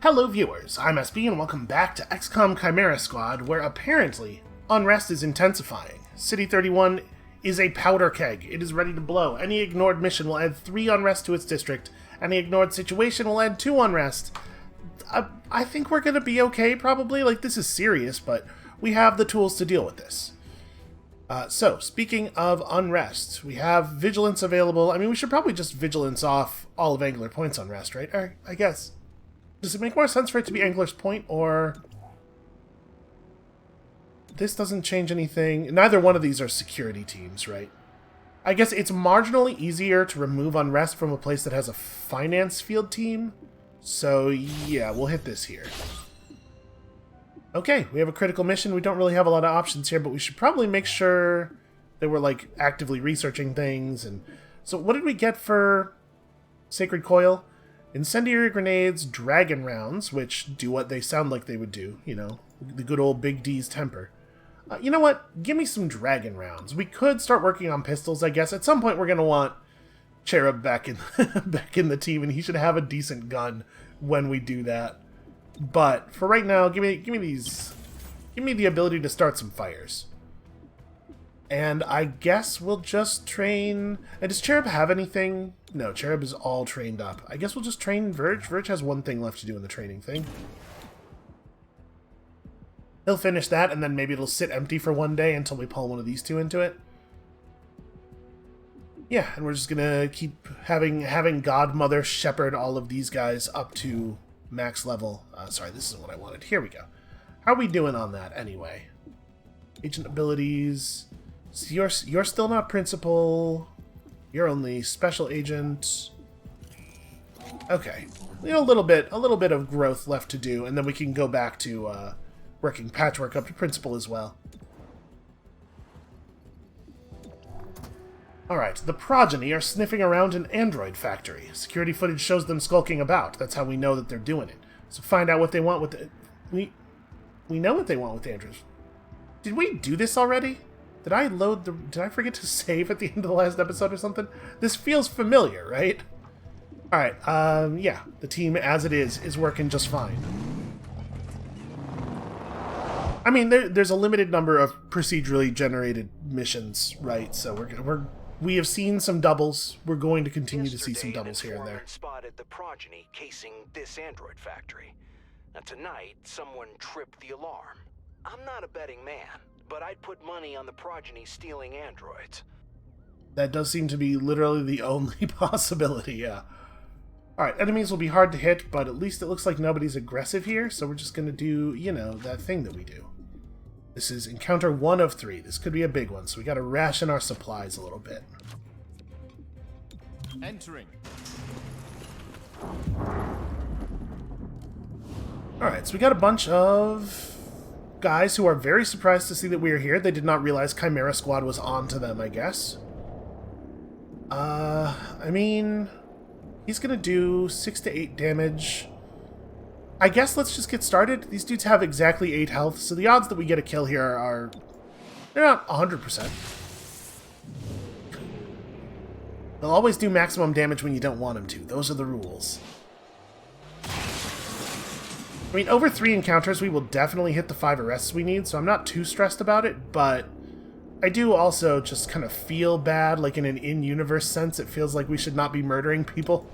Hello viewers, I'm SB and welcome back to XCOM Chimera Squad, where apparently unrest is intensifying. City 31 is a powder keg. It is ready to blow. Any ignored mission will add 3 unrest to its district. Any ignored situation will add 2 unrest. I think we're gonna be okay, probably. Like, this is serious, but we have the tools to deal with this. So, speaking of unrest, we have vigilance available. I mean, we should probably just vigilance off all of Angler Point's unrest, right? Or, I guess. Does it make more sense for it to be Angler's Point, or... This doesn't change anything. Neither one of these are security teams, right? I guess it's marginally easier to remove unrest from a place that has a finance field team. So, yeah, we'll hit this here. Okay, we have a critical mission. We don't really have a lot of options here, but we should probably make sure that we're, like, actively researching things. And so what did we get for Sacred Coil? Incendiary grenades, dragon rounds, which do what they sound like they would do, you know, the good old Big D's temper. You know what? Give me some dragon rounds. We could start working on pistols, I guess. At some point, we're going to want Cherub back in back in the team, and he should have a decent gun when we do that. But for right now, give me the ability to start some fires. And I guess we'll just train... And does Cherub have anything? No, Cherub is all trained up. I guess we'll just train Verge. Verge has one thing left to do in the training thing. He'll finish that, and then maybe it'll sit empty for one day until we pull one of these two into it. Yeah, and we're just gonna keep having Godmother shepherd all of these guys up to max level. Sorry, this isn't what I wanted. Here we go. How are we doing on that, anyway? Agent abilities... So you're still not principal. You're only special agent. Okay, we have a little bit of growth left to do, and then we can go back to working Patchwork up to principal as well. All right, the progeny are sniffing around an android factory. Security footage shows them skulking about. That's how we know that they're doing it. So find out what they want with the... We know what they want with the androids. Did we do this already? Did I forget to save at the end of the last episode or something? This feels familiar, right? Alright, yeah. The team, as it is working just fine. I mean, there's a limited number of procedurally generated missions, right? So we have seen some doubles. We're going to continue to see some doubles here and there. Spotted the progeny casing this android factory. Now tonight, someone tripped the alarm. I'm not a betting man, but I'd put money on the progeny stealing androids. That does seem to be literally the only possibility, yeah. Alright, enemies will be hard to hit, but at least it looks like nobody's aggressive here, so we're just gonna do, you know, that thing that we do. This is encounter 1 of 3. This could be a big one, so we gotta ration our supplies a little bit. Entering. Alright, so we got a bunch of guys who are very surprised to see that we are here. They did not realize Chimera Squad was on to them, I guess. I mean, he's gonna do 6 to 8 damage. I guess let's just get started. These dudes have exactly 8 health, so the odds that we get a kill here are... They're not 100%. They'll always do maximum damage when you don't want them to. Those are the rules. I mean, over 3 encounters, we will definitely hit the 5 arrests we need, so I'm not too stressed about it, but I do also just kind of feel bad, like in an in-universe sense. It feels like we should not be murdering people.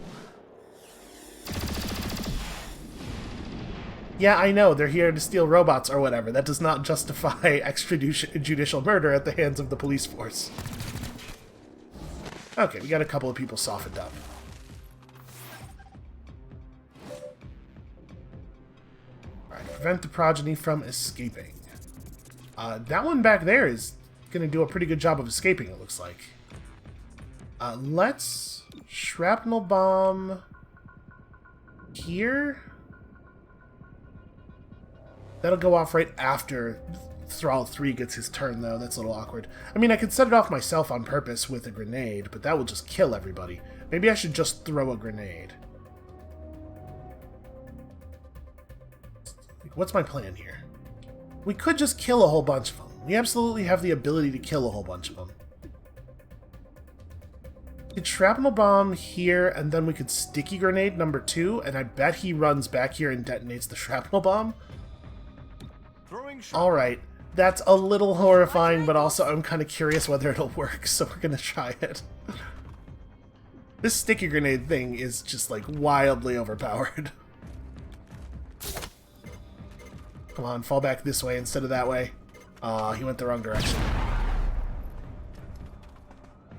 Yeah, I know, they're here to steal robots or whatever. That does not justify extrajudicial murder at the hands of the police force. Okay, we got a couple of people softened up. Prevent the progeny from escaping. That one back there is going to do a pretty good job of escaping, it looks like. Let's shrapnel bomb here. That'll go off right after Thrall 3 gets his turn, though. That's a little awkward. I mean, I could set it off myself on purpose with a grenade, but that will just kill everybody. Maybe I should just throw a grenade. What's my plan here? We could just kill a whole bunch of them. We absolutely have the ability to kill a whole bunch of them. Could shrapnel bomb here, and then we could sticky grenade number 2, and I bet he runs back here and detonates the shrapnel bomb. Alright, that's a little horrifying, but also I'm kind of curious whether it'll work, so we're gonna try it. This sticky grenade thing is just, like, wildly overpowered. Come on, fall back this way instead of that way. Aw, he went the wrong direction.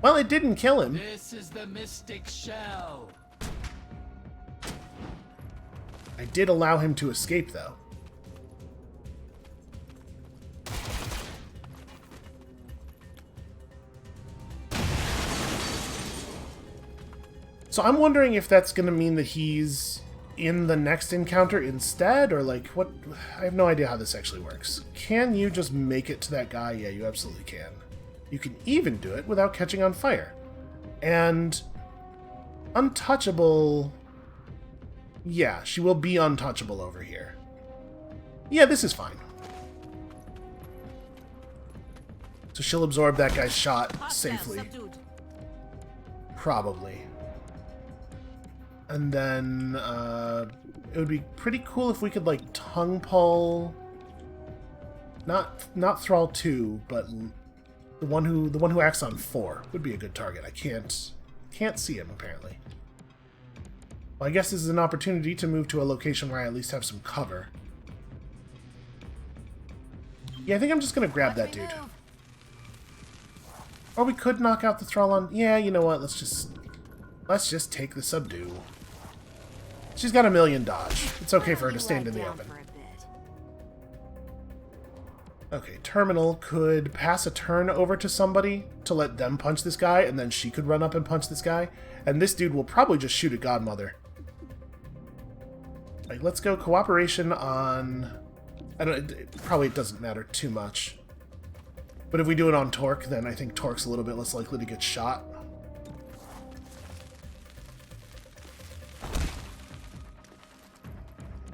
Well, it didn't kill him. This is the Mystic Shell. I did allow him to escape, though. So I'm wondering if that's going to mean that he's in the next encounter instead, or like, what? I have no idea how this actually works. Can you just make it to that guy? Yeah, you absolutely can. You can even do it without catching on fire. And untouchable... Yeah, she will be untouchable over here. Yeah, this is fine. So she'll absorb that guy's shot safely. Probably. And then it would be pretty cool if we could like tongue pull, not Thrall 2, but the one who acts on 4 would be a good target. I can't see him apparently. Well, I guess this is an opportunity to move to a location where I at least have some cover. Yeah, I think I'm just gonna grab that dude. Or we could knock out the Thrall on. Yeah, you know what? Let's just take the subdue. She's got a million dodge. It's okay for her to stand in the open. Okay, Terminal could pass a turn over to somebody to let them punch this guy, and then she could run up and punch this guy. And this dude will probably just shoot at Godmother. Like, let's go cooperation on... Probably it doesn't matter too much. But if we do it on Torque, then I think Torque's a little bit less likely to get shot.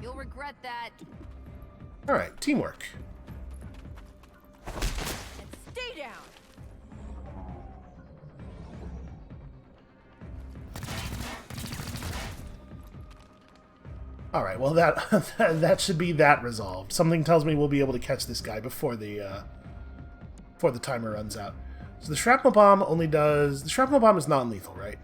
You'll regret that. Alright, teamwork. And stay down. Alright, well that should be that resolved. Something tells me we'll be able to catch this guy before the timer runs out. So the shrapnel bomb only does... The shrapnel bomb is non-lethal, right?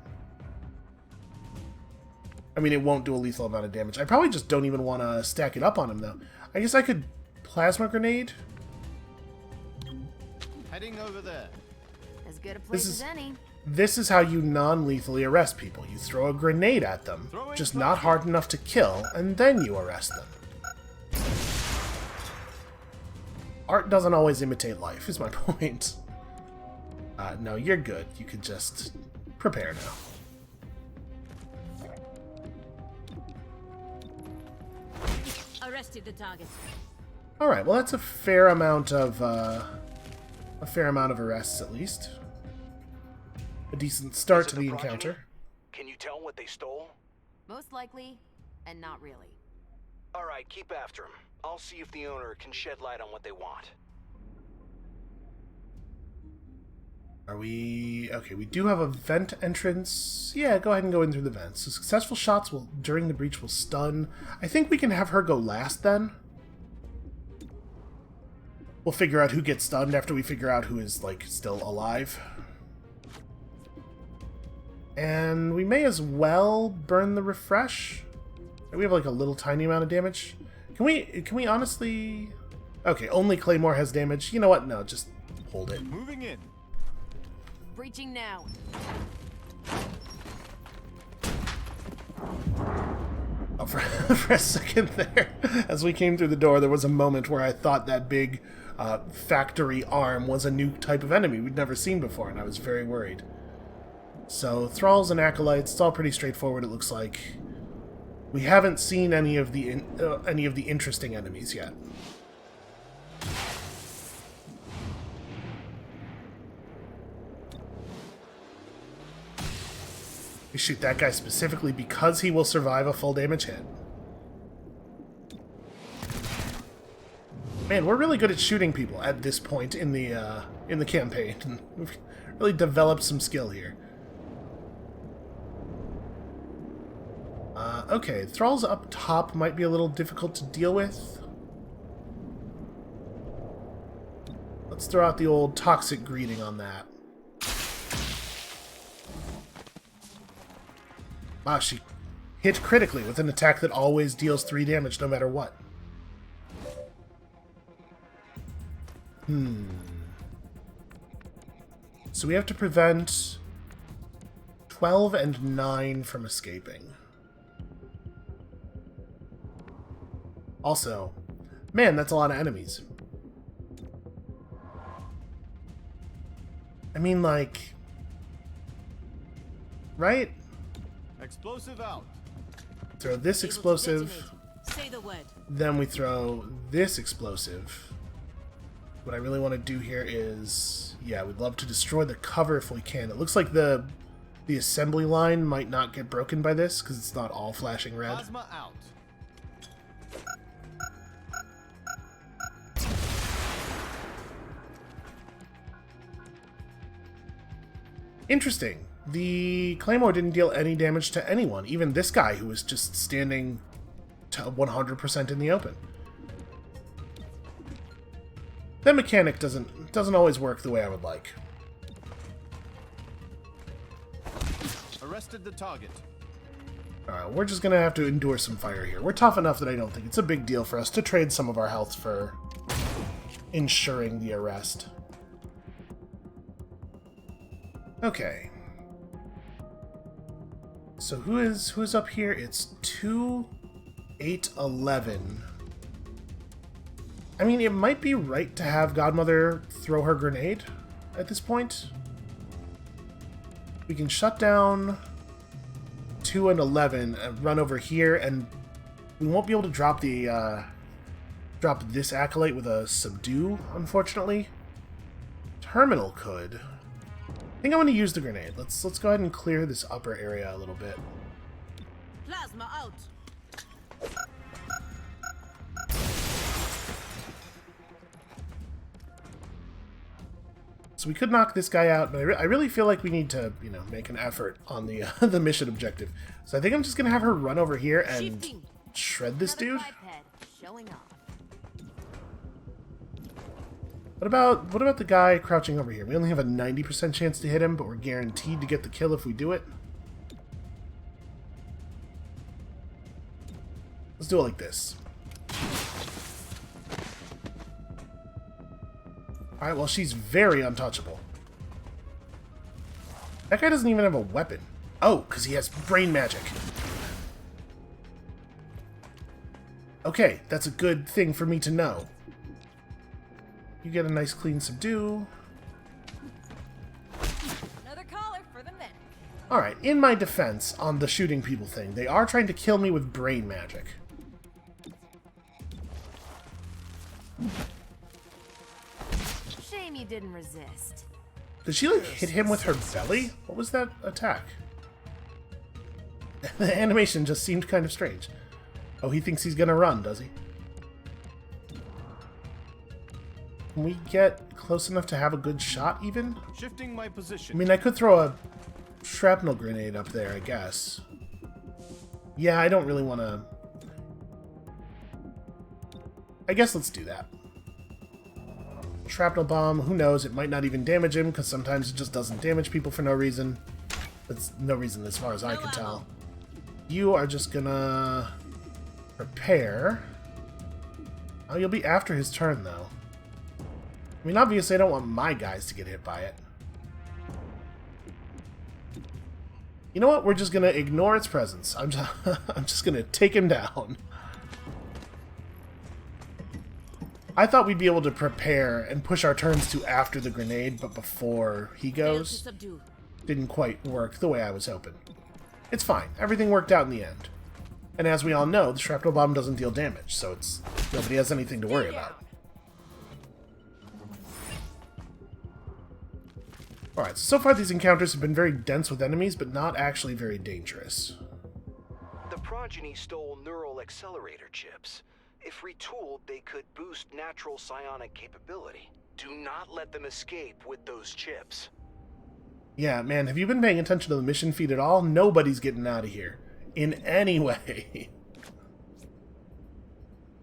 I mean, it won't do a lethal amount of damage. I probably just don't even want to stack it up on him, though. I guess I could plasma grenade. Heading over there. As good a place as any. This is how you non-lethally arrest people. You throw a grenade at them, just not hard enough to kill, and then you arrest them. Art doesn't always imitate life, is my point. No, you're good. You could just prepare now. Arrested the target. All right. Well, that's a fair amount of arrests, at least. A decent start to the encounter. Can you tell what they stole? Most likely, and not really. All right, keep after them. I'll see if the owner can shed light on what they want. Are we... Okay, we do have a vent entrance. Yeah, go ahead and go in through the vents. So successful shots will during the breach will stun. I think we can have her go last then. We'll figure out who gets stunned after we figure out who is, like, still alive. And we may as well burn the refresh. We have, like, a little tiny amount of damage. Can we honestly... Okay, only Claymore has damage. You know what? No, just hold it. Moving in. Breaching now. Oh, for a second there, as we came through the door, there was a moment where I thought that big factory arm was a new type of enemy we'd never seen before, and I was very worried. So, Thralls and Acolytes, it's all pretty straightforward, it looks like. We haven't seen any of the interesting enemies yet. We shoot that guy specifically because he will survive a full damage hit. Man, we're really good at shooting people at this point in the campaign. We've really developed some skill here. Okay, thralls up top might be a little difficult to deal with. Let's throw out the old toxic greeting on that. Wow, she hit critically with an attack that always deals 3 damage no matter what. So we have to prevent 12 and 9 from escaping. Also, man, that's a lot of enemies. I mean, like... Right? Explosive out. Throw this explosive, Say the word. then we throw this explosive. What I really want to do here is... Yeah, we'd love to destroy the cover if we can. It looks like the assembly line might not get broken by this, because it's not all flashing red. Plasma out. Interesting. The Claymore didn't deal any damage to anyone, even this guy who was just standing to 100% in the open. That mechanic doesn't always work the way I would like. Arrested the target. Alright, we're just gonna have to endure some fire here. We're tough enough that I don't think it's a big deal for us to trade some of our health for ensuring the arrest. Okay. So who's up here? It's 2, 8, 11. I mean, it might be right to have Godmother throw her grenade at this point. We can shut down 2 and 11 and run over here, and we won't be able to drop the drop this acolyte with a subdue, unfortunately. Terminal could. I think I'm going to use the grenade. Let's go ahead and clear this upper area a little bit. Plasma out. So we could knock this guy out, but I really feel like we need to, you know, make an effort on the the mission objective. So I think I'm just going to have her run over here and shred this dude. Showing off. What about the guy crouching over here? We only have a 90% chance to hit him, but we're guaranteed to get the kill if we do it. Let's do it like this. Alright, well, she's very untouchable. That guy doesn't even have a weapon. Oh, because he has brain magic. Okay, that's a good thing for me to know. You get a nice clean subdue. Another collar for the men. Alright, in my defense on the shooting people thing, they are trying to kill me with brain magic. Shame you didn't resist. Did she, like, hit him with her belly? What was that attack? The animation just seemed kind of strange. Oh, he thinks he's gonna run, does he? Can we get close enough to have a good shot, even? Shifting my I position. mean, I could throw a shrapnel grenade up there, I guess. Yeah, I don't really want to... I guess let's do that. Shrapnel bomb, who knows, it might not even damage him, because sometimes it just doesn't damage people for no reason. That's no reason as far as I can tell. You are just gonna... prepare. Oh, you'll be after his turn, though. I mean, obviously I don't want my guys to get hit by it. You know what? We're just gonna ignore its presence. I'm just gonna take him down. I thought we'd be able to prepare and push our turns to after the grenade, but before he goes. Didn't quite work the way I was hoping. It's fine. Everything worked out in the end. And as we all know, the shrapnel bomb doesn't deal damage, so nobody has anything to worry about. Alright, so far these encounters have been very dense with enemies, but not actually very dangerous. The progeny stole neural accelerator chips. If retooled, they could boost natural psionic capability. Do not let them escape with those chips. Yeah, man, have you been paying attention to the mission feed at all? Nobody's getting out of here. in any way.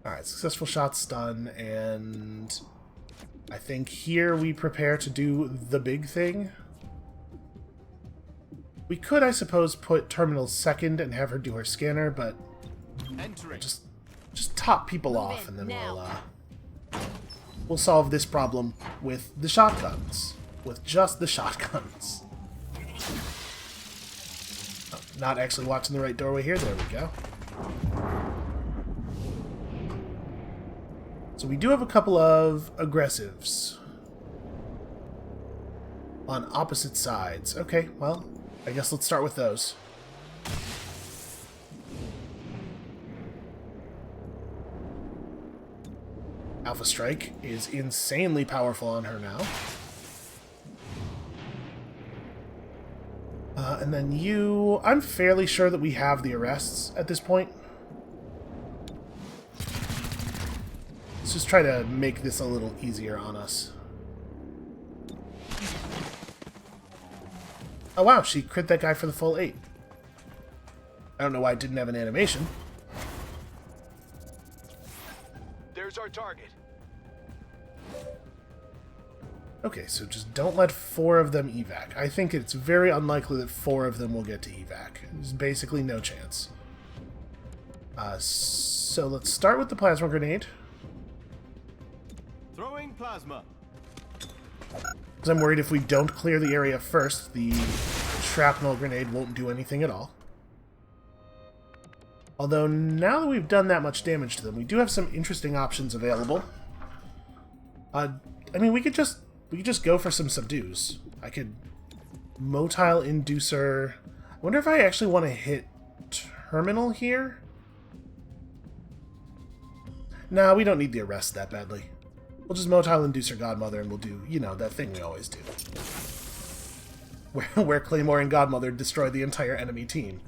Alright, successful shot stun, and I think here we prepare to do the big thing. We could, I suppose, put Terminal second and have her do her scanner, but just top people off, and then we'll solve this problem with the shotguns. With just the shotguns. Oh, not actually watching the right doorway here. There we go. So we do have a couple of aggressives on opposite sides. Okay, well, I guess let's start with those. Alpha Strike is insanely powerful on her now. And then you... I'm fairly sure that we have the arrests at this point. Let's just try to make this a little easier on us. Oh wow, she crit that guy for the full 8. I don't know why it didn't have an animation. There's our target. Okay, so just don't let 4 of them evac. I think it's very unlikely that 4 of them will get to evac. There's basically no chance. So let's start with the plasma grenade. Throwing plasma. Because I'm worried if we don't clear the area first, the shrapnel grenade won't do anything at all. Although, now that we've done that much damage to them, we do have some interesting options available. I mean, we could just go for some subdues. I could motile inducer. I wonder if I actually want to hit terminal here? Nah, we don't need the arrest that badly. We'll just motile inducer Godmother and we'll do, you know, that thing we always do. Where Claymore and Godmother destroy the entire enemy team.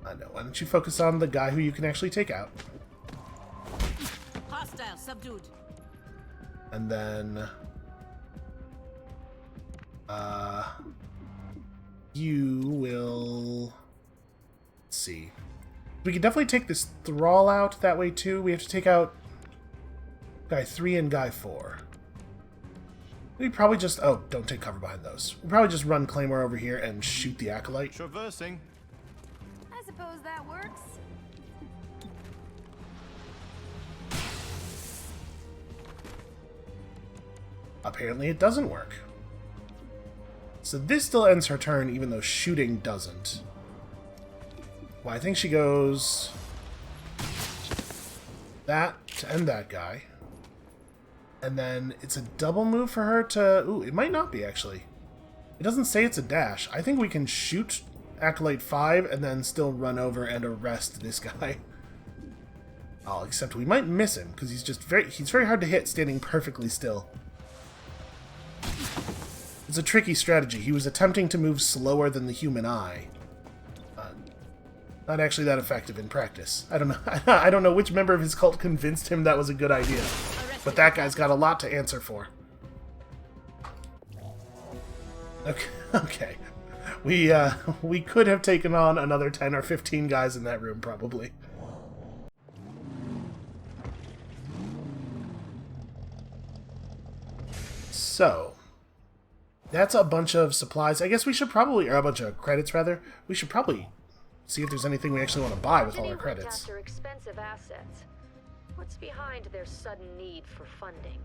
I know, why don't you focus on the guy who you can actually take out? Hostile subdued. And then... you will... Let's see. We can definitely take this Thrall out that way too. We have to take out Guy 3 and Guy 4. We probably just... Oh, don't take cover behind those. We'll probably just run Claymore over here and shoot the Acolyte. Traversing. I suppose that works. Apparently it doesn't work. So this still ends her turn, even though shooting doesn't. Well, I think she goes... that to end that guy. And then it's a double move for her to... Ooh, it might not be, actually. It doesn't say it's a dash. I think we can shoot Acolyte 5 and then still run over and arrest this guy. Oh, except we might miss him, because he's very hard to hit standing perfectly still. It's a tricky strategy. He was attempting to move slower than the human eye. Not actually that effective in practice. I don't know. I don't know which member of his cult convinced him that was a good idea. But that guy's got a lot to answer for. Okay. We could have taken on another 10 or 15 guys in that room, probably. So, that's a bunch of supplies. I guess we should probably, or a bunch of credits, rather. We should probably see if there's anything we actually want to buy with all our credits. After expensive assets. What's behind their sudden need for funding?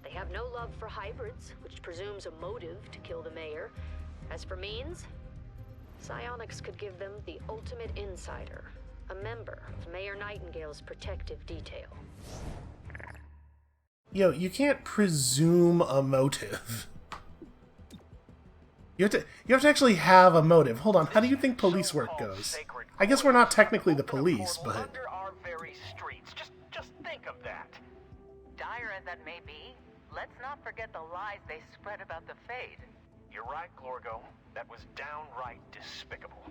They have no love for hybrids, which presumes a motive to kill the mayor. As for means, psionics could give them the ultimate insider, a member of Mayor Nightingale's protective detail. Yo, you can't presume a motive. You have to actually have a motive. Hold on, how do you think police work goes? I guess we're not technically the police, but... Under our very streets. Just think of that. Dire as that may be, let's not forget the lies they spread about the Fade. You're right, Glorgo. That was downright despicable.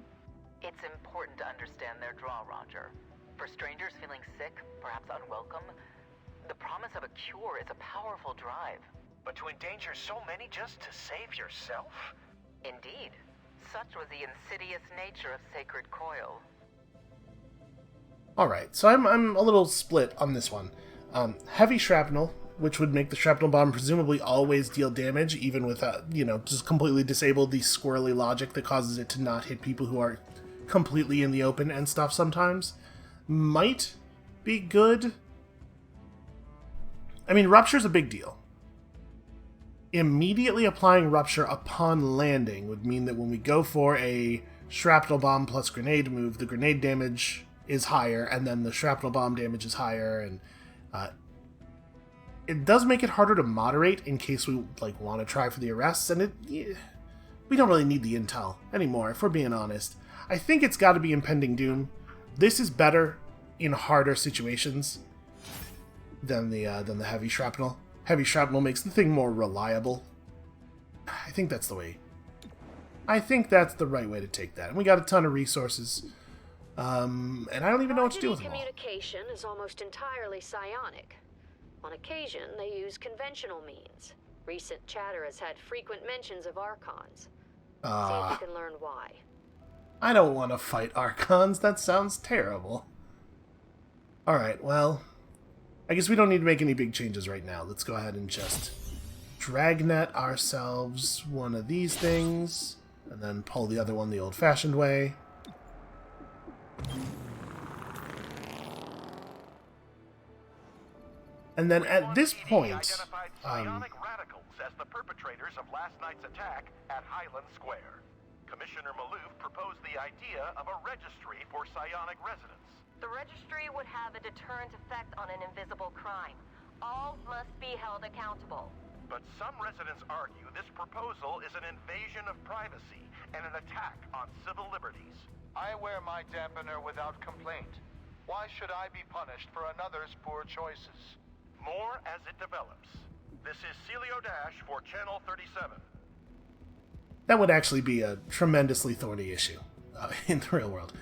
It's important to understand their draw, Roger. For strangers feeling sick, perhaps unwelcome, the promise of a cure is a powerful drive. But to endanger so many just to save yourself? Indeed. Such was the insidious nature of Sacred Coil. Alright, so I'm a little split on this one. Heavy shrapnel, which would make the shrapnel bomb presumably always deal damage, even without, just completely disable the squirrely logic that causes it to not hit people who are completely in the open and stuff sometimes, might be good. I mean, Rupture's a big deal. Immediately applying Rupture upon landing would mean that when we go for a shrapnel bomb plus grenade move, the grenade damage is higher, and then the shrapnel bomb damage is higher, and it does make it harder to moderate in case we want to try for the arrests, and we don't really need the intel anymore, if we're being honest. I think it's got to be Impending Doom. This is better in harder situations than the heavy shrapnel. Heavy shrapnel makes the thing more reliable. I think that's the way. I think that's the right way to take that. And we got a ton of resources. And I don't even know what to do with them all. Communication is almost entirely psionic. On occasion, they use conventional means. Recent chatter has had frequent mentions of Archons. See if you can learn why. I don't want to fight Archons. That sounds terrible. Alright, well, I guess we don't need to make any big changes right now. Let's go ahead and just dragnet ourselves one of these things, and then pull the other one the old-fashioned way. And then at this point, psionic radicals as the perpetrators of last night's attack at Highland Square. Commissioner Malouf proposed the idea of a registry for psionic residents. The registry would have a deterrent effect on an invisible crime. All must be held accountable. But some residents argue this proposal is an invasion of privacy and an attack on civil liberties. I wear my dampener without complaint. Why should I be punished for another's poor choices? More as it develops. This is Celio Dash for Channel 37. That would actually be a tremendously thorny issue in the real world.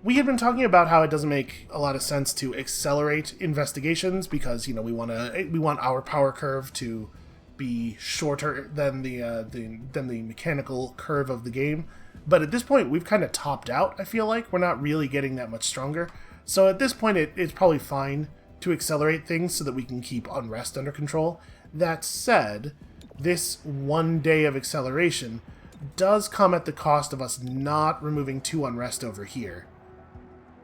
We had been talking about how it doesn't make a lot of sense to accelerate investigations because we want our power curve to be shorter than the mechanical curve of the game. But at this point, we've kind of topped out. I feel like we're not really getting that much stronger. So at this point, it's probably fine to accelerate things so that we can keep unrest under control. That said, this 1 day of acceleration does come at the cost of us not removing 2 unrest over here.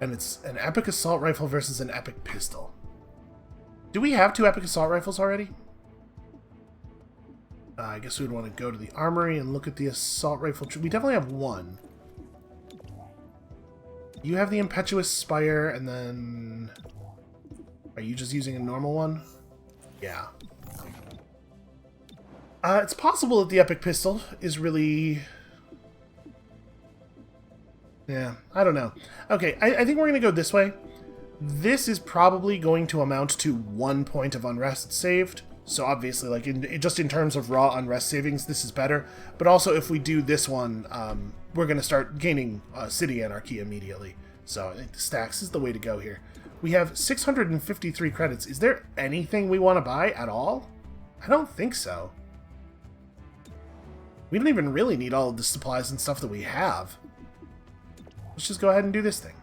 And it's an epic assault rifle versus an epic pistol. Do we have 2 epic assault rifles already? I guess we'd want to go to the armory and look at the assault rifle. We definitely have 1. You have the impetuous spire, and then... Are you just using a normal one? Yeah. It's possible that the epic pistol is really... Yeah, I don't know. Okay, I think we're going to go this way. This is probably going to amount to 1 point of unrest saved. So obviously, just in terms of raw unrest savings, this is better. But also, if we do this one, we're going to start gaining city anarchy immediately. So I think the stacks is the way to go here. We have 653 credits. Is there anything we want to buy at all? I don't think so. We don't even really need all of the supplies and stuff that we have. Let's just go ahead and do this thing.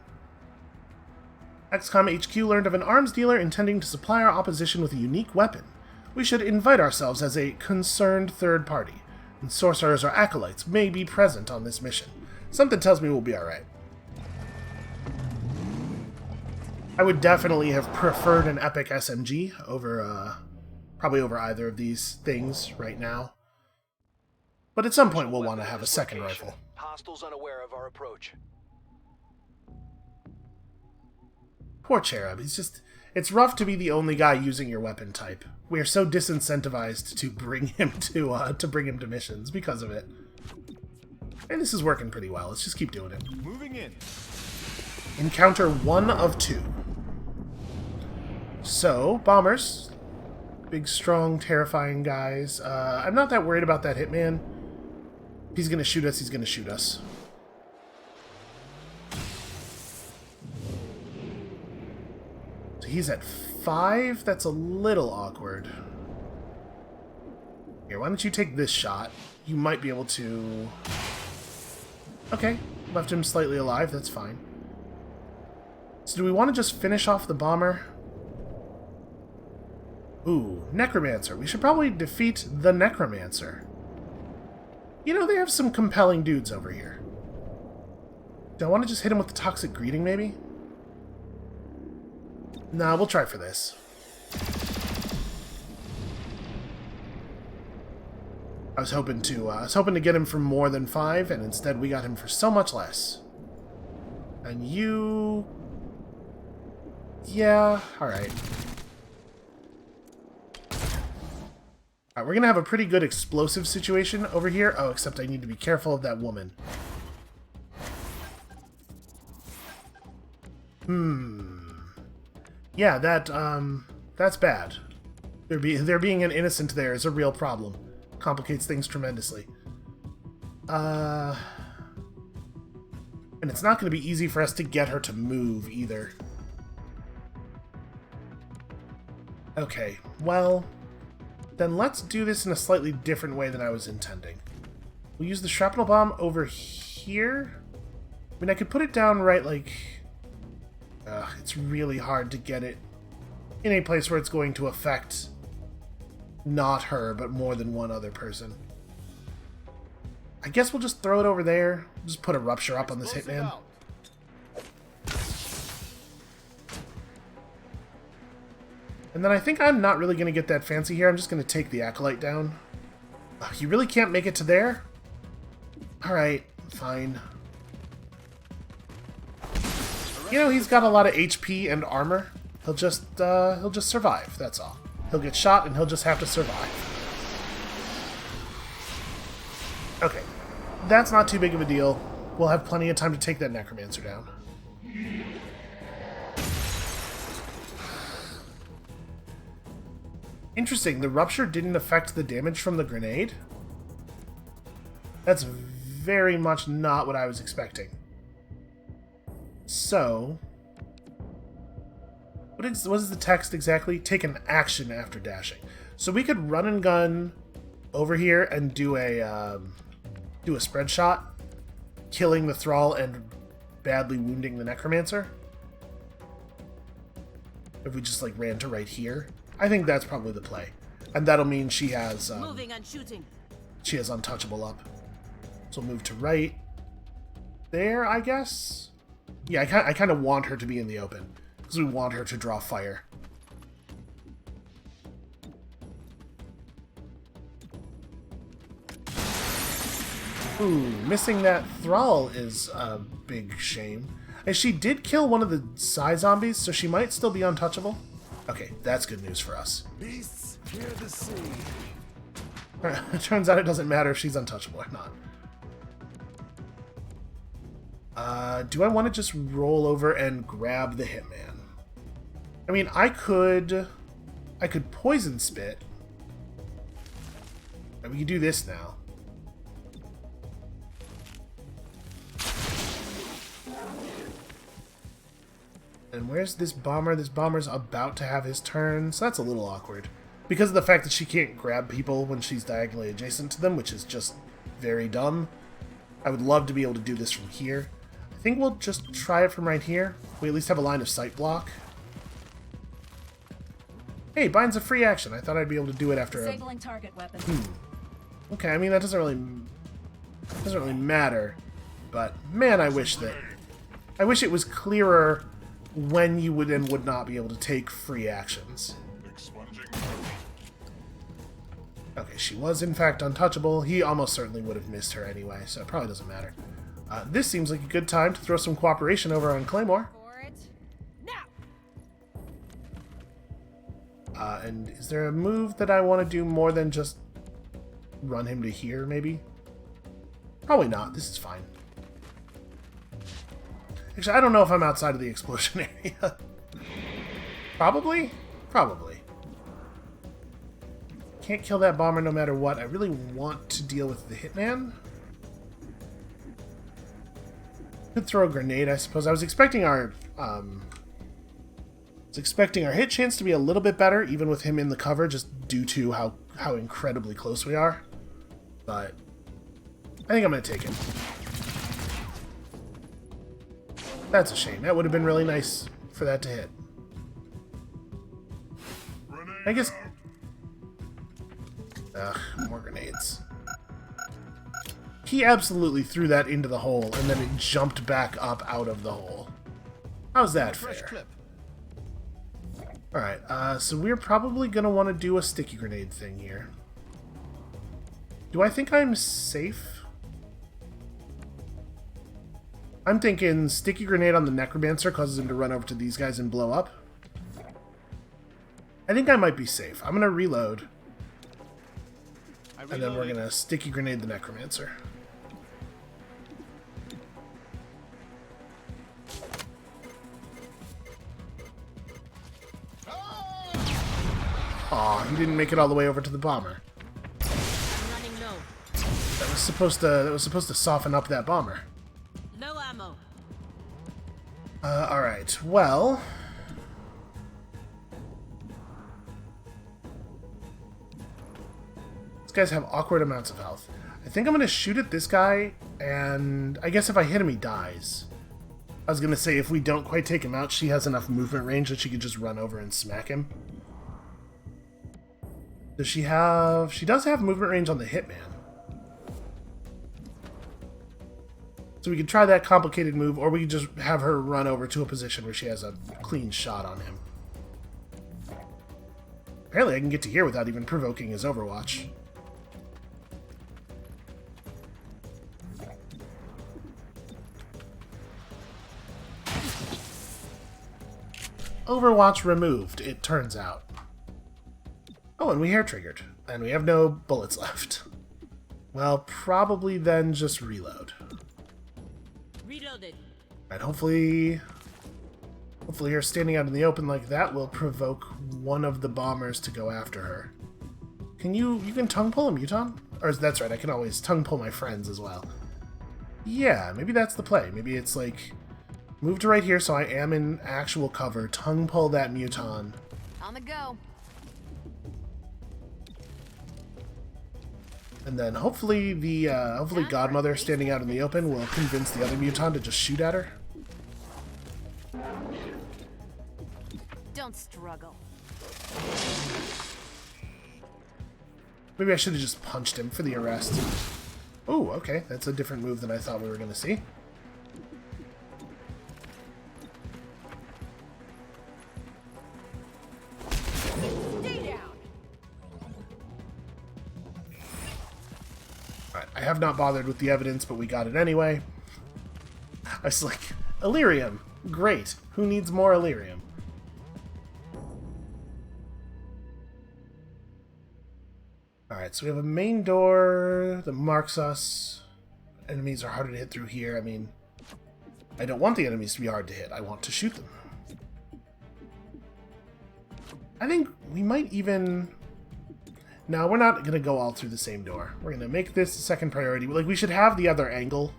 XCOM HQ learned of an arms dealer intending to supply our opposition with a unique weapon. We should invite ourselves as a concerned third party, and sorcerers or acolytes may be present on this mission. Something tells me we'll be alright. I would definitely have preferred an epic SMG over, probably over either of these things right now. But at some point we'll want to have a second rifle. Hostiles unaware of our approach. Poor Cherub, it's rough to be the only guy using your weapon type. We are so disincentivized to bring him to missions because of it. And this is working pretty well. Let's just keep doing it. Moving in. Encounter 1 of 2. So, bombers. Big, strong, terrifying guys. I'm not that worried about that hitman. If he's gonna shoot us, he's gonna shoot us. So he's at 5? That's a little awkward. Here, why don't you take this shot? You might be able to... Okay, left him slightly alive, that's fine. So do we want to just finish off the bomber? Ooh, Necromancer. We should probably defeat the Necromancer. You know, they have some compelling dudes over here. Do I want to just hit him with the Toxic Greeting, maybe? Nah, we'll try for this. I was hoping to get him for more than 5, and instead we got him for so much less. And you... yeah, alright. Alright, we're gonna have a pretty good explosive situation over here. Oh, except I need to be careful of that woman. Yeah, that's bad. There being an innocent there is a real problem. Complicates things tremendously. And it's not going to be easy for us to get her to move, either. Okay, well... then let's do this in a slightly different way than I was intending. We'll use the shrapnel bomb over here. I mean, I could put it down right, like... it's really hard to get it in a place where it's going to affect not her, but more than one other person. I guess we'll just throw it over there. Just put a rupture up on this hitman. And then I think I'm not really going to get that fancy here. I'm just going to take the Acolyte down. You really can't make it to there? Alright, fine. You know, he's got a lot of HP and armor. He'll just survive, that's all. He'll get shot and he'll just have to survive. Okay, that's not too big of a deal. We'll have plenty of time to take that Necromancer down. Interesting, the rupture didn't affect the damage from the grenade? That's very much not what I was expecting. So... what is the text exactly? Take an action after dashing. So we could run and gun over here and do a spread shot, killing the Thrall and badly wounding the Necromancer. If we just like ran to right here. I think that's probably the play. And that'll mean she has moving and shooting. She has untouchable up. So we'll move to right there, I guess. Yeah, I kind of want her to be in the open. Because we want her to draw fire. Ooh, missing that Thrall is a big shame. And she did kill one of the Psy zombies, so she might still be untouchable. Okay, that's good news for us. Beasts fear the sea. It turns out it doesn't matter if she's untouchable or not. Do I want to just roll over and grab the Hitman? I mean, I could Poison Spit. And we can do this now. And where's this bomber? This bomber's about to have his turn, so that's a little awkward. Because of the fact that she can't grab people when she's diagonally adjacent to them, which is just very dumb. I would love to be able to do this from here. I think we'll just try it from right here. We at least have a line of sight block. Hey, bind's a free action. I thought I'd be able to do it after Disabling target weapon. Okay, I mean, that doesn't really matter. But, man, I wish it was clearer when you would and would not be able to take free actions. Okay, she was in fact untouchable. He almost certainly would have missed her anyway, so it probably doesn't matter. This seems like a good time to throw some cooperation over on Claymore. For it. Now. And is there a move that I want to do more than just run him to here, maybe? Probably not. This is fine. Actually, I don't know if I'm outside of the explosion area. Probably? Probably. Can't kill that bomber no matter what. I really want to deal with the Hitman. Could throw a grenade, I suppose. I was expecting our hit chance to be a little bit better, even with him in the cover, just due to how incredibly close we are. But I think I'm gonna take him. That's a shame. That would have been really nice for that to hit. I guess... Ugh, more grenades. He absolutely threw that into the hole, and then it jumped back up out of the hole. How's that fair? Alright, so we're probably going to want to do a sticky grenade thing here. Do I think I'm safe? I'm thinking sticky grenade on the necromancer causes him to run over to these guys and blow up. I think I might be safe. I'm going to reload. And then we're going to sticky grenade the necromancer. Aw, he didn't make it all the way over to the bomber. I'm running low. That was supposed to soften up that bomber. Low ammo. Alright, well... These guys have awkward amounts of health. I think I'm going to shoot at this guy, and I guess if I hit him, he dies. I was going to say, if we don't quite take him out, she has enough movement range that she could just run over and smack him. Does she have... She does have movement range on the Hitman. So we could try that complicated move, or we could just have her run over to a position where she has a clean shot on him. Apparently I can get to here without even provoking his Overwatch. Overwatch removed, it turns out. Oh, and we hair triggered. And we have no bullets left. Well, probably then just reload. Reloaded. And hopefully her standing out in the open like that will provoke one of the bombers to go after her. You can tongue pull a muton? Or that's right, I can always tongue pull my friends as well. Yeah, maybe that's the play. Maybe it's like, move to right here so I am in actual cover, tongue pull that muton. On the go. And then hopefully hopefully Godmother standing out in the open will convince the other muton to just shoot at her. Don't struggle. Maybe I should have just punched him for the arrest. Oh, okay. That's a different move than I thought we were going to see. Stay down. Alright, I have not bothered with the evidence, but we got it anyway. I was like, Illyrium. Great. Who needs more Illyrium? Alright, so we have a main door that marks us. Enemies are harder to hit through here. I mean, I don't want the enemies to be hard to hit. I want to shoot them. I think we might even... No, we're not going to go all through the same door. We're going to make this the second priority. Like, we should have the other angle.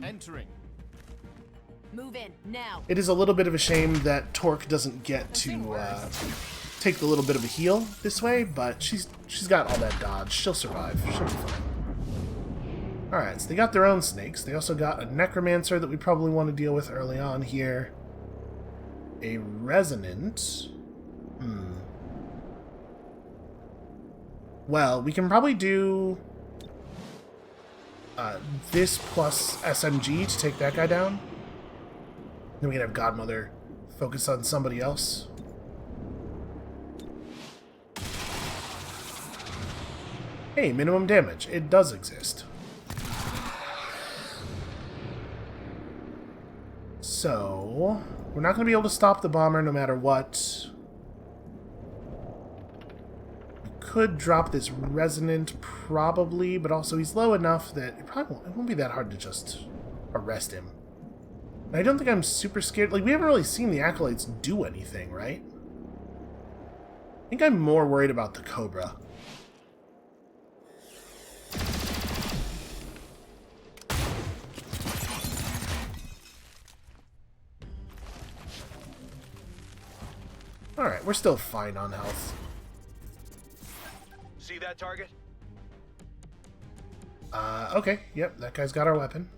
Entering. Move in now. It is a little bit of a shame that Torque doesn't get to take the little bit of a heal this way, but she's got all that dodge. She'll survive. She'll be fine. Alright, so they got their own snakes. They also got a necromancer that we probably want to deal with early on here. A resonant. Well, we can probably do this plus SMG to take that guy down. Then we can have Godmother focus on somebody else. Hey, minimum damage. It does exist. So, we're not going to be able to stop the bomber no matter what. We could drop this resonant, probably, but also he's low enough that it won't be that hard to just arrest him. And I don't think I'm super scared. Like, we haven't really seen the Acolytes do anything, right? I think I'm more worried about the Cobra. Alright, we're still fine on health. See that target? Okay, yep, that guy's got our weapon.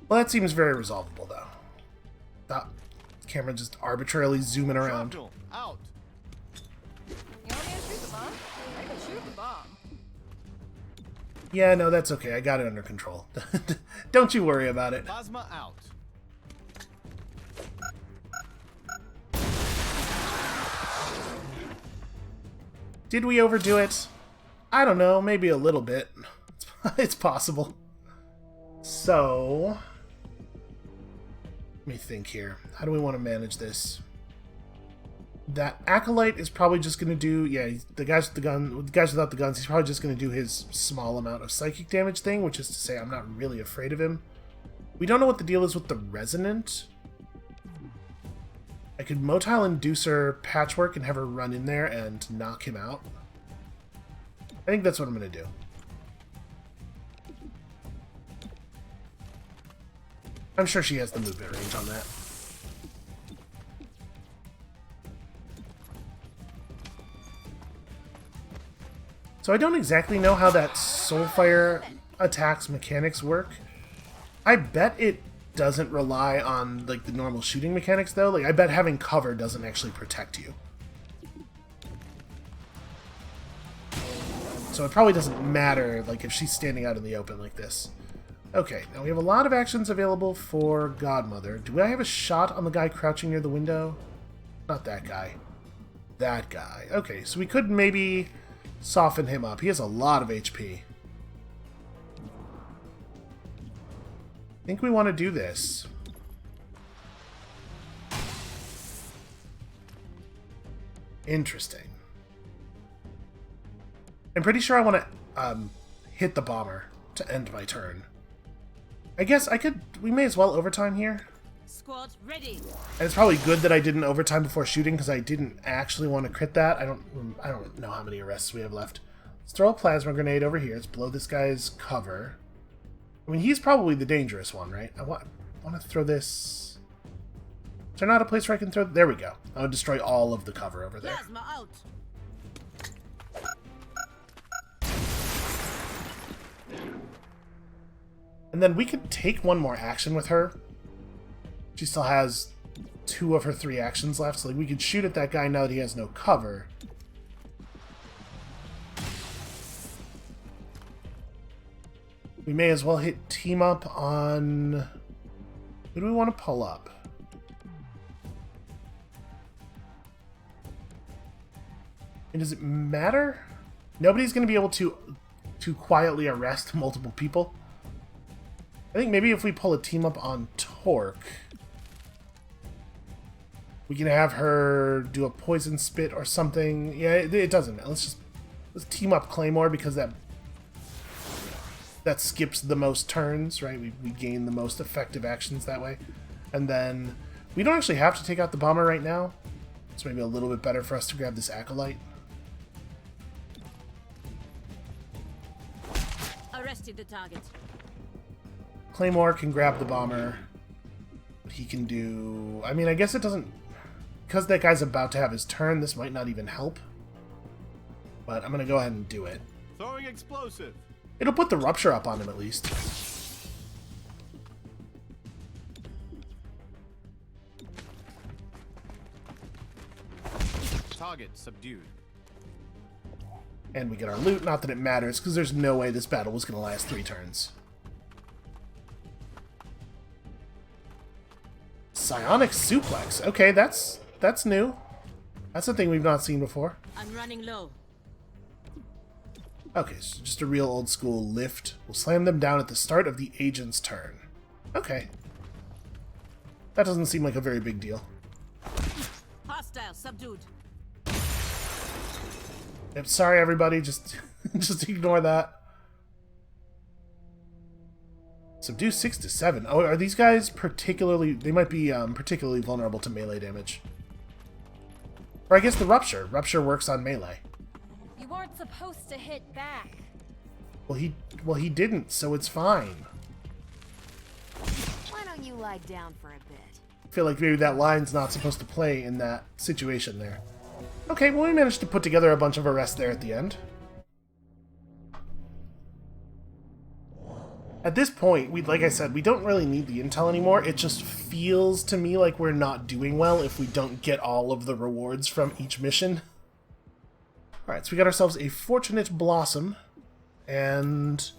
Well, that seems very resolvable, though. That camera just arbitrarily zooming around. Shrapnel, out. You want me to shoot the bomb? I can shoot the bomb. Yeah, no, that's okay. I got it under control. Don't you worry about it. Plasma out. Did we overdo it? I don't know. Maybe a little bit. It's possible. So... let me think here. How do we want to manage this? That Acolyte is probably just going to do... yeah, the guys with the gun, the guys without the guns, he's probably just going to do his small amount of psychic damage thing, which is to say I'm not really afraid of him. We don't know what the deal is with the Resonant. I could Motile Inducer Patchwork and have her run in there and knock him out. I think that's what I'm going to do. I'm sure she has the movement range on that. So I don't exactly know how that Soulfire attack's mechanics work. I bet it doesn't rely on like the normal shooting mechanics though. Like I bet having cover doesn't actually protect you. So it probably doesn't matter like if she's standing out in the open like this. Okay, now we have a lot of actions available for Godmother. Do I have a shot on the guy crouching near the window? Not that guy. That guy. Okay, so we could maybe soften him up. He has a lot of HP. I think we want to do this. Interesting. I'm pretty sure I want to hit the bomber to end my turn. I guess I could... we may as well overtime here. Squad ready. And it's probably good that I didn't overtime before shooting because I didn't actually want to crit that. I don't know how many arrests we have left. Let's throw a plasma grenade over here. Let's blow this guy's cover. I mean, he's probably the dangerous one, right? I want to throw this... is there not a place where I can throw... there we go. I'll destroy all of the cover over there. Plasma out. And then we could take one more action with her. She still has 2 of her 3 actions left, so like we could shoot at that guy now that he has no cover. We may as well hit team up on... who do we want to pull up? And does it matter? Nobody's going to be able to quietly arrest multiple people. I think maybe if we pull a team up on Torque, we can have her do a poison spit or something. Yeah, it doesn't. Let's team up Claymore because that skips the most turns, right? We gain the most effective actions that way. And then we don't actually have to take out the bomber right now. It's maybe a little bit better for us to grab this Acolyte. Arrested the target. Claymore can grab the bomber. What he can do... I mean, I guess it doesn't... because that guy's about to have his turn, this might not even help. But I'm going to go ahead and do it. Throwing explosive. It'll put the rupture up on him at least. Target subdued. And we get our loot. Not that it matters, because there's no way this battle was going to last 3 turns. Psionic Suplex. Okay, that's new. That's a thing we've not seen before. I'm running low. Okay, so just a real old school lift. We'll slam them down at the start of the agent's turn. Okay. That doesn't seem like a very big deal. Hostile subdued. Yep, sorry everybody, just ignore that. Subdue 6 to 7. Oh, are these guys particularly... they might be particularly vulnerable to melee damage. Or I guess the Rupture. Rupture works on melee. You weren't supposed to hit back. Well, he didn't, so it's fine. Why don't you lie down for a bit? I feel like maybe that line's not supposed to play in that situation there. Okay, well we managed to put together a bunch of arrests there at the end. At this point, like I said, we don't really need the intel anymore. It just feels to me like we're not doing well if we don't get all of the rewards from each mission. Alright, so we got ourselves a Fortunate Blossom, and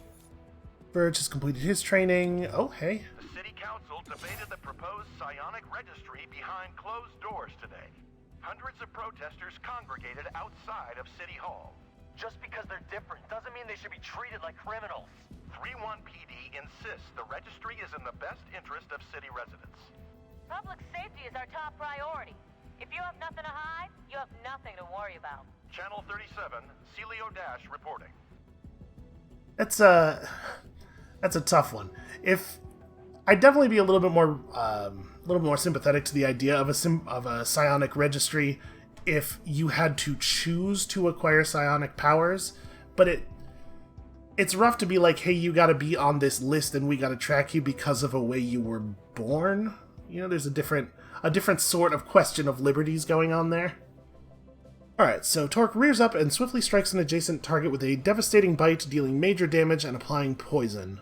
Verge has completed his training. Oh, hey. The City Council debated the proposed psionic registry behind closed doors today. Hundreds of protesters congregated outside of City Hall. Just because they're different doesn't mean they should be treated like criminals. 3-1 PD insists the registry is in the best interest of city residents. Public safety is our top priority. If you have nothing to hide, you have nothing to worry about. Channel 37, Celio Dash reporting. That's a tough one. I'd definitely be a little bit more sympathetic to the idea of a psionic registry if you had to choose to acquire psionic powers, but it's rough to be like, hey, you gotta be on this list and we gotta track you because of a way you were born. You know, there's a different sort of question of liberties going on there. Alright, so Torque rears up and swiftly strikes an adjacent target with a devastating bite, dealing major damage and applying poison.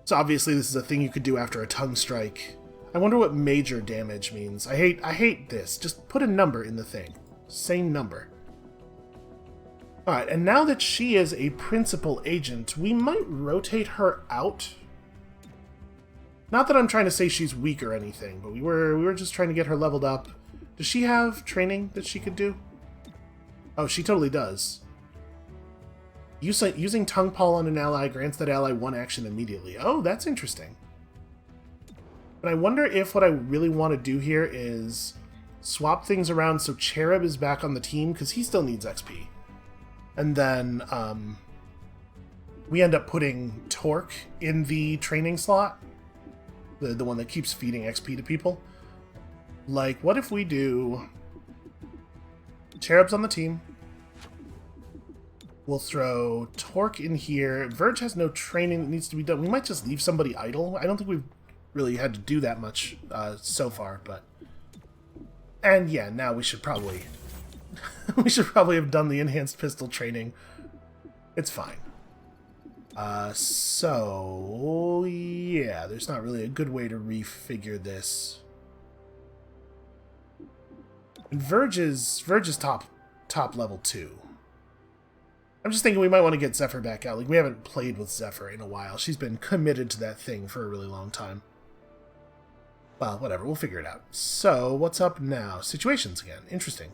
So obviously this is a thing you could do after a tongue strike. I wonder what major damage means. I hate this. Just put a number in the thing. Same number. Alright, and now that she is a principal agent, we might rotate her out. Not that I'm trying to say she's weak or anything, but we were just trying to get her leveled up. Does she have training that she could do? Oh, she totally does. Using Tongue Paw on an ally grants that ally one action immediately. Oh, that's interesting. But I wonder if what I really want to do here is swap things around so Cherub is back on the team, because he still needs XP. And then we end up putting Torque in the training slot. The one that keeps feeding XP to people. Like, what if we do... Cherub's on the team. We'll throw Torque in here. Verge has no training that needs to be done. We might just leave somebody idle. I don't think we've really had to do that much so far, but... And yeah, now we should probably... we should probably have done the enhanced pistol training. It's fine. So... yeah, there's not really a good way to refigure this. And Verge is top level 2. I'm just thinking we might want to get Zephyr back out. Like, we haven't played with Zephyr in a while. She's been committed to that thing for a really long time. Well, whatever. We'll figure it out. So, what's up now? Situations again. Interesting.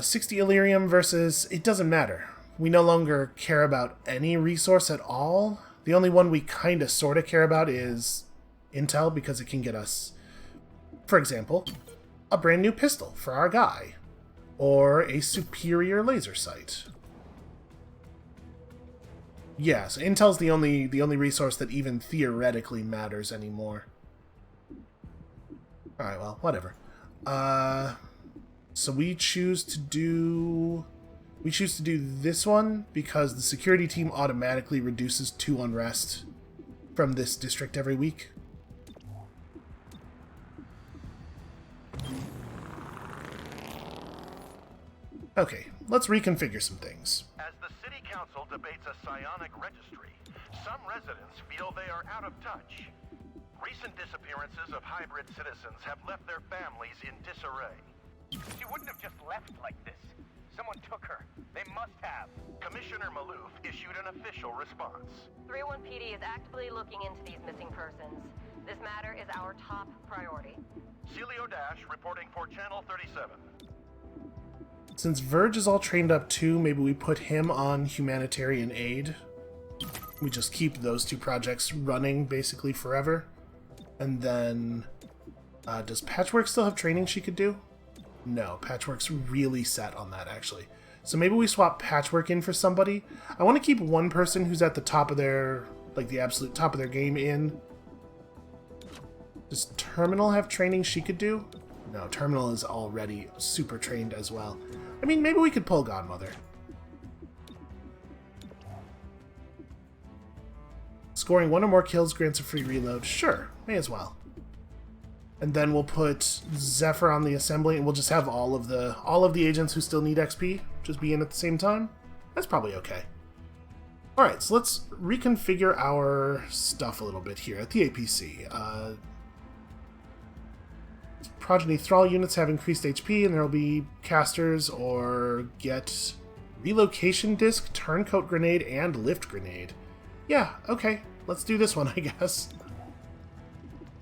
60 Illyrium versus... It doesn't matter. We no longer care about any resource at all. The only one we kind of sort of care about is Intel, because it can get us, for example, a brand new pistol for our guy. Or a superior laser sight. Yeah, so Intel's the only resource that even theoretically matters anymore. Alright, well, whatever. So we choose to do this one because the security team automatically reduces 2 unrest from this district every week. Okay, let's reconfigure some things. As the City Council debates a psionic registry, some residents feel they are out of touch. Recent disappearances of hybrid citizens have left their families in disarray. She wouldn't have just left like this. Someone took her. They must have. Commissioner Malouf issued an official response. 3-1 PD is actively looking into these missing persons. This matter is our top priority. Celio Dash reporting for Channel 37. Since Verge is all trained up too, maybe we put him on humanitarian aid. We just keep those 2 projects running basically forever. And then, does Patchwork still have training she could do? No, Patchwork's really set on that actually. So maybe we swap Patchwork in for somebody. I want to keep one person who's at the top of their, like the absolute top of their game in. Does Terminal have training she could do? No, Terminal is already super trained as well. I mean, maybe we could pull Godmother. Scoring 1 or more kills grants a free reload. Sure, may as well. And then we'll put Zephyr on the assembly, and we'll just have all of the agents who still need XP just be in at the same time. That's probably okay. Alright, so let's reconfigure our stuff a little bit here at the APC. Progeny Thrall units have increased HP, and there will be casters or get relocation disc, turncoat grenade, and lift grenade. Yeah, okay, let's do this one, I guess.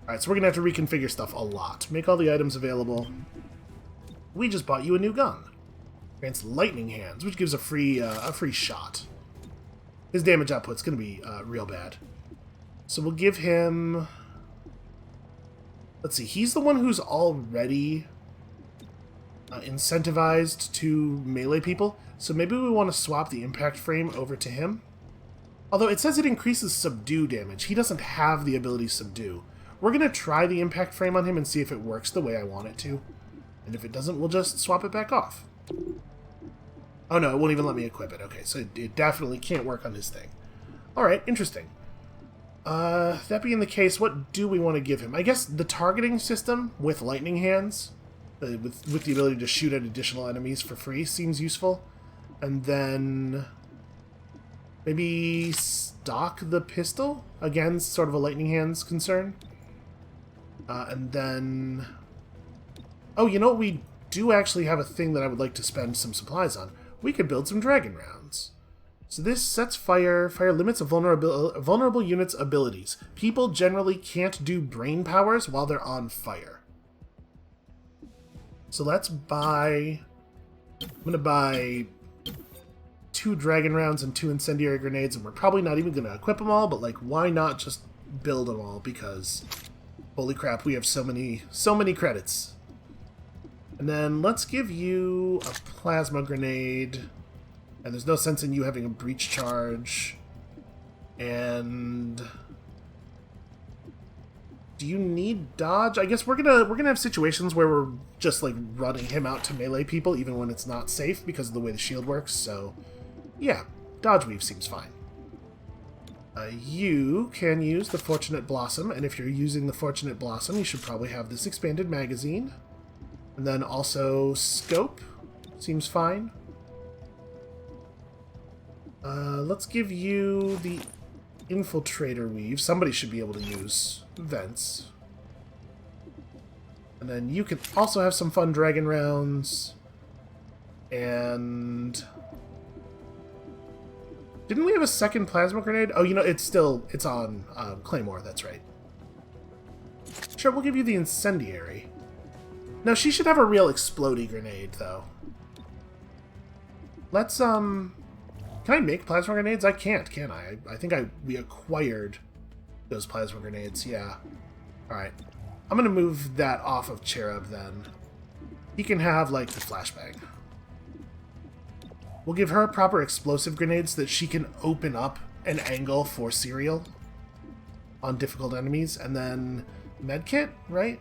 Alright, so we're going to have to reconfigure stuff a lot. Make all the items available. We just bought you a new gun. Grants lightning hands, which gives a free shot. His damage output's going to be real bad. So we'll give him... Let's see, he's the one who's already incentivized to melee people, so maybe we want to swap the impact frame over to him. Although it says it increases subdue damage. He doesn't have the ability subdue. We're going to try the impact frame on him and see if it works the way I want it to. And if it doesn't, we'll just swap it back off. Oh no, it won't even let me equip it. Okay, so it definitely can't work on his thing. Alright, interesting. That being the case, what do we want to give him? I guess the targeting system with lightning hands, with the ability to shoot at additional enemies for free, seems useful. And then maybe stock the pistol? Again, sort of a lightning hands concern. And then... Oh, you know what? We do actually have a thing that I would like to spend some supplies on. We could build some dragon rounds. So this sets fire limits of vulnerable units' abilities. People generally can't do brain powers while they're on fire. So let's buy... I'm going to buy 2 dragon rounds and 2 incendiary grenades, and we're probably not even going to equip them all, but like, why not just build them all? Because, holy crap, we have so many credits. And then let's give you a plasma grenade. And there's no sense in you having a breach charge. And do you need dodge? I guess we're gonna have situations where we're just like running him out to melee people even when it's not safe because of the way the shield works. So yeah, dodge weave seems fine. You can use the Fortunate Blossom, and if you're using the Fortunate Blossom, you should probably have this expanded magazine. And then also scope seems fine. Let's give you the Infiltrator Weave. Somebody should be able to use vents. And then you can also have some fun dragon rounds. And... Didn't we have a second plasma grenade? Oh, you know, it's on Claymore, that's right. Sure, we'll give you the Incendiary. No, she should have a real explodey grenade, though. Let's, Can I make plasma grenades? I can't, can I? I think we acquired those plasma grenades, yeah. Alright. I'm gonna move that off of Cherub, then. He can have, like, the flashbang. We'll give her proper explosive grenades so that she can open up an angle for Serial on difficult enemies, and then medkit, right?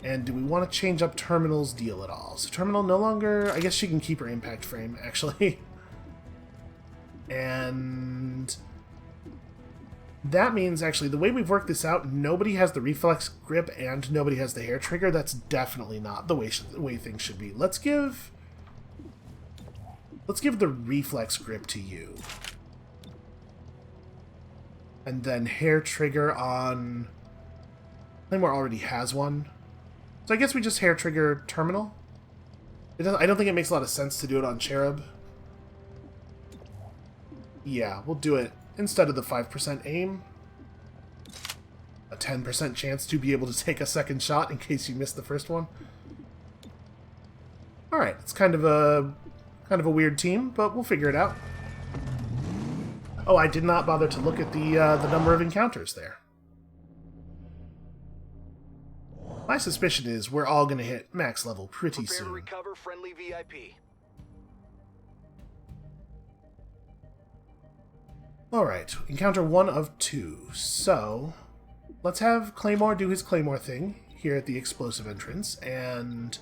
And do we want to change up Terminal's deal at all? So Terminal no longer... I guess she can keep her impact frame, actually. And... that means, actually, the way we've worked this out, nobody has the reflex grip and nobody has the hair trigger. That's definitely not the way things should be. Let's give the reflex grip to you. And then hair trigger on... Claymore already has one. So I guess we just hair trigger Terminal. I don't think it makes a lot of sense to do it on Cherub. Yeah, we'll do it instead of the 5% aim. A 10% chance to be able to take a second shot in case you missed the first one. Alright, it's kind of a weird team, but we'll figure it out. Oh, I did not bother to look at the number of encounters there. My suspicion is we're all going to hit max level pretty Prepare soon. to recover friendly VIP. Alright, encounter 1 of 2. So, let's have Claymore do his Claymore thing here at the explosive entrance, and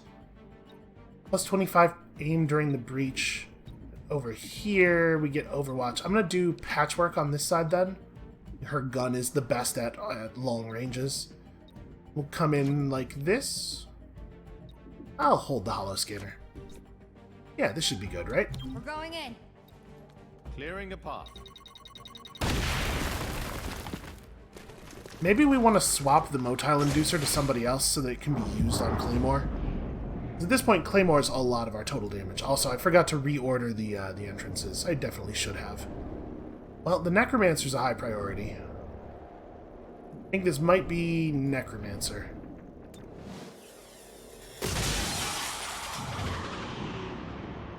plus 25 aim during the breach. Over here, we get Overwatch. I'm going to do Patchwork on this side then. Her gun is the best at long ranges. We'll come in like this. I'll hold the hollow scanner. Yeah, this should be good, right? We're going in. Clearing a path. Maybe we want to swap the motile inducer to somebody else so that it can be used on Claymore. At this point, Claymore is a lot of our total damage. Also, I forgot to reorder the entrances. I definitely should have. Well, the Necromancer's a high priority. I think this might be Necromancer.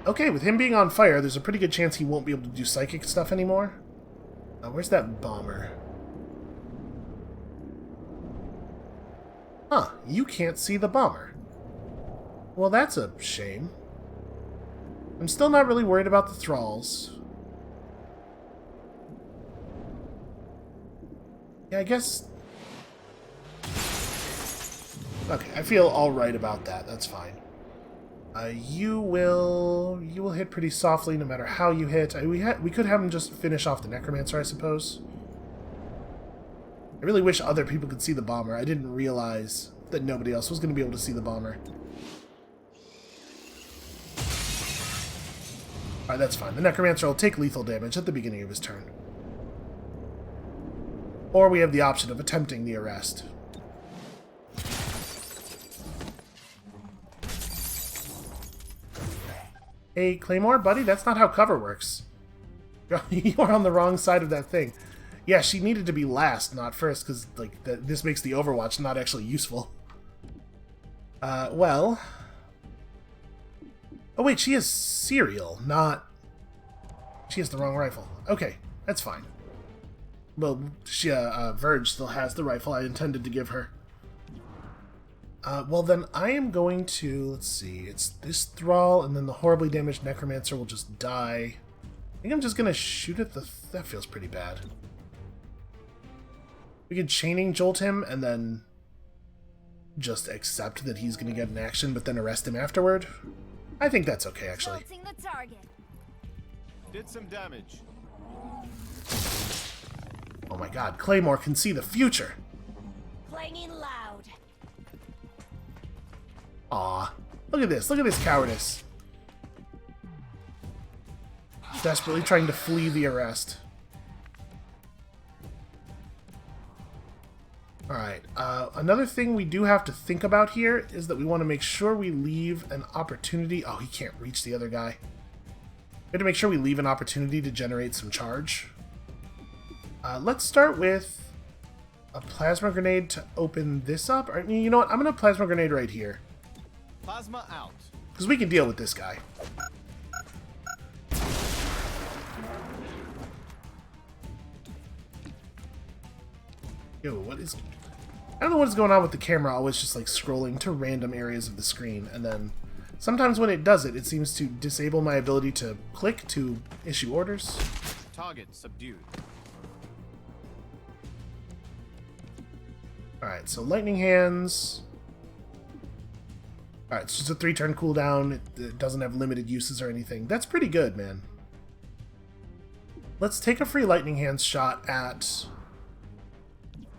Okay, with him being on fire, there's a pretty good chance he won't be able to do psychic stuff anymore. Where's that bomber? Huh, you can't see the bomber. Well, that's a shame. I'm still not really worried about the thralls. Yeah, I guess... Okay, I feel alright about that. That's fine. You will hit pretty softly no matter how you hit. We could have him just finish off the Necromancer, I suppose. I really wish other people could see the bomber. I didn't realize that nobody else was going to be able to see the bomber. Alright, that's fine. The Necromancer will take lethal damage at the beginning of his turn. Or we have the option of attempting the arrest. Hey, Claymore, buddy, that's not how cover works. You are on the wrong side of that thing. Yeah, she needed to be last, not first, because like this makes the Overwatch not actually useful. Well... Oh wait, she has Serial, not... She has the wrong rifle. Okay, that's fine. Well, she, Verge still has the rifle I intended to give her. Well then, I am going to... Let's see, it's this Thrall, and then the horribly damaged Necromancer will just die. I think I'm just gonna shoot at the... That feels pretty bad. We could Chaining Jolt him, and then... just accept that he's gonna get an action, but then arrest him afterward. I think that's okay, actually. The target. Did some damage. Oh my god, Claymore can see the future! Clanging loud. Aw. Look at this cowardice. Desperately trying to flee the arrest. Alright, another thing we do have to think about here is that we want to make sure we leave an opportunity... Oh, he can't reach the other guy. We have to make sure we leave an opportunity to generate some charge. Let's start with a plasma grenade to open this up. Or, you know what? I'm going to plasma grenade right here. Plasma out. Because we can deal with this guy. Yo, what is... I don't know what is going on with the camera, always just like scrolling to random areas of the screen, and then sometimes when it does it, it seems to disable my ability to click to issue orders. Target subdued. Alright, so Lightning Hands. Alright, it's just a 3-turn cooldown. It doesn't have limited uses or anything. That's pretty good, man. Let's take a free Lightning Hands shot at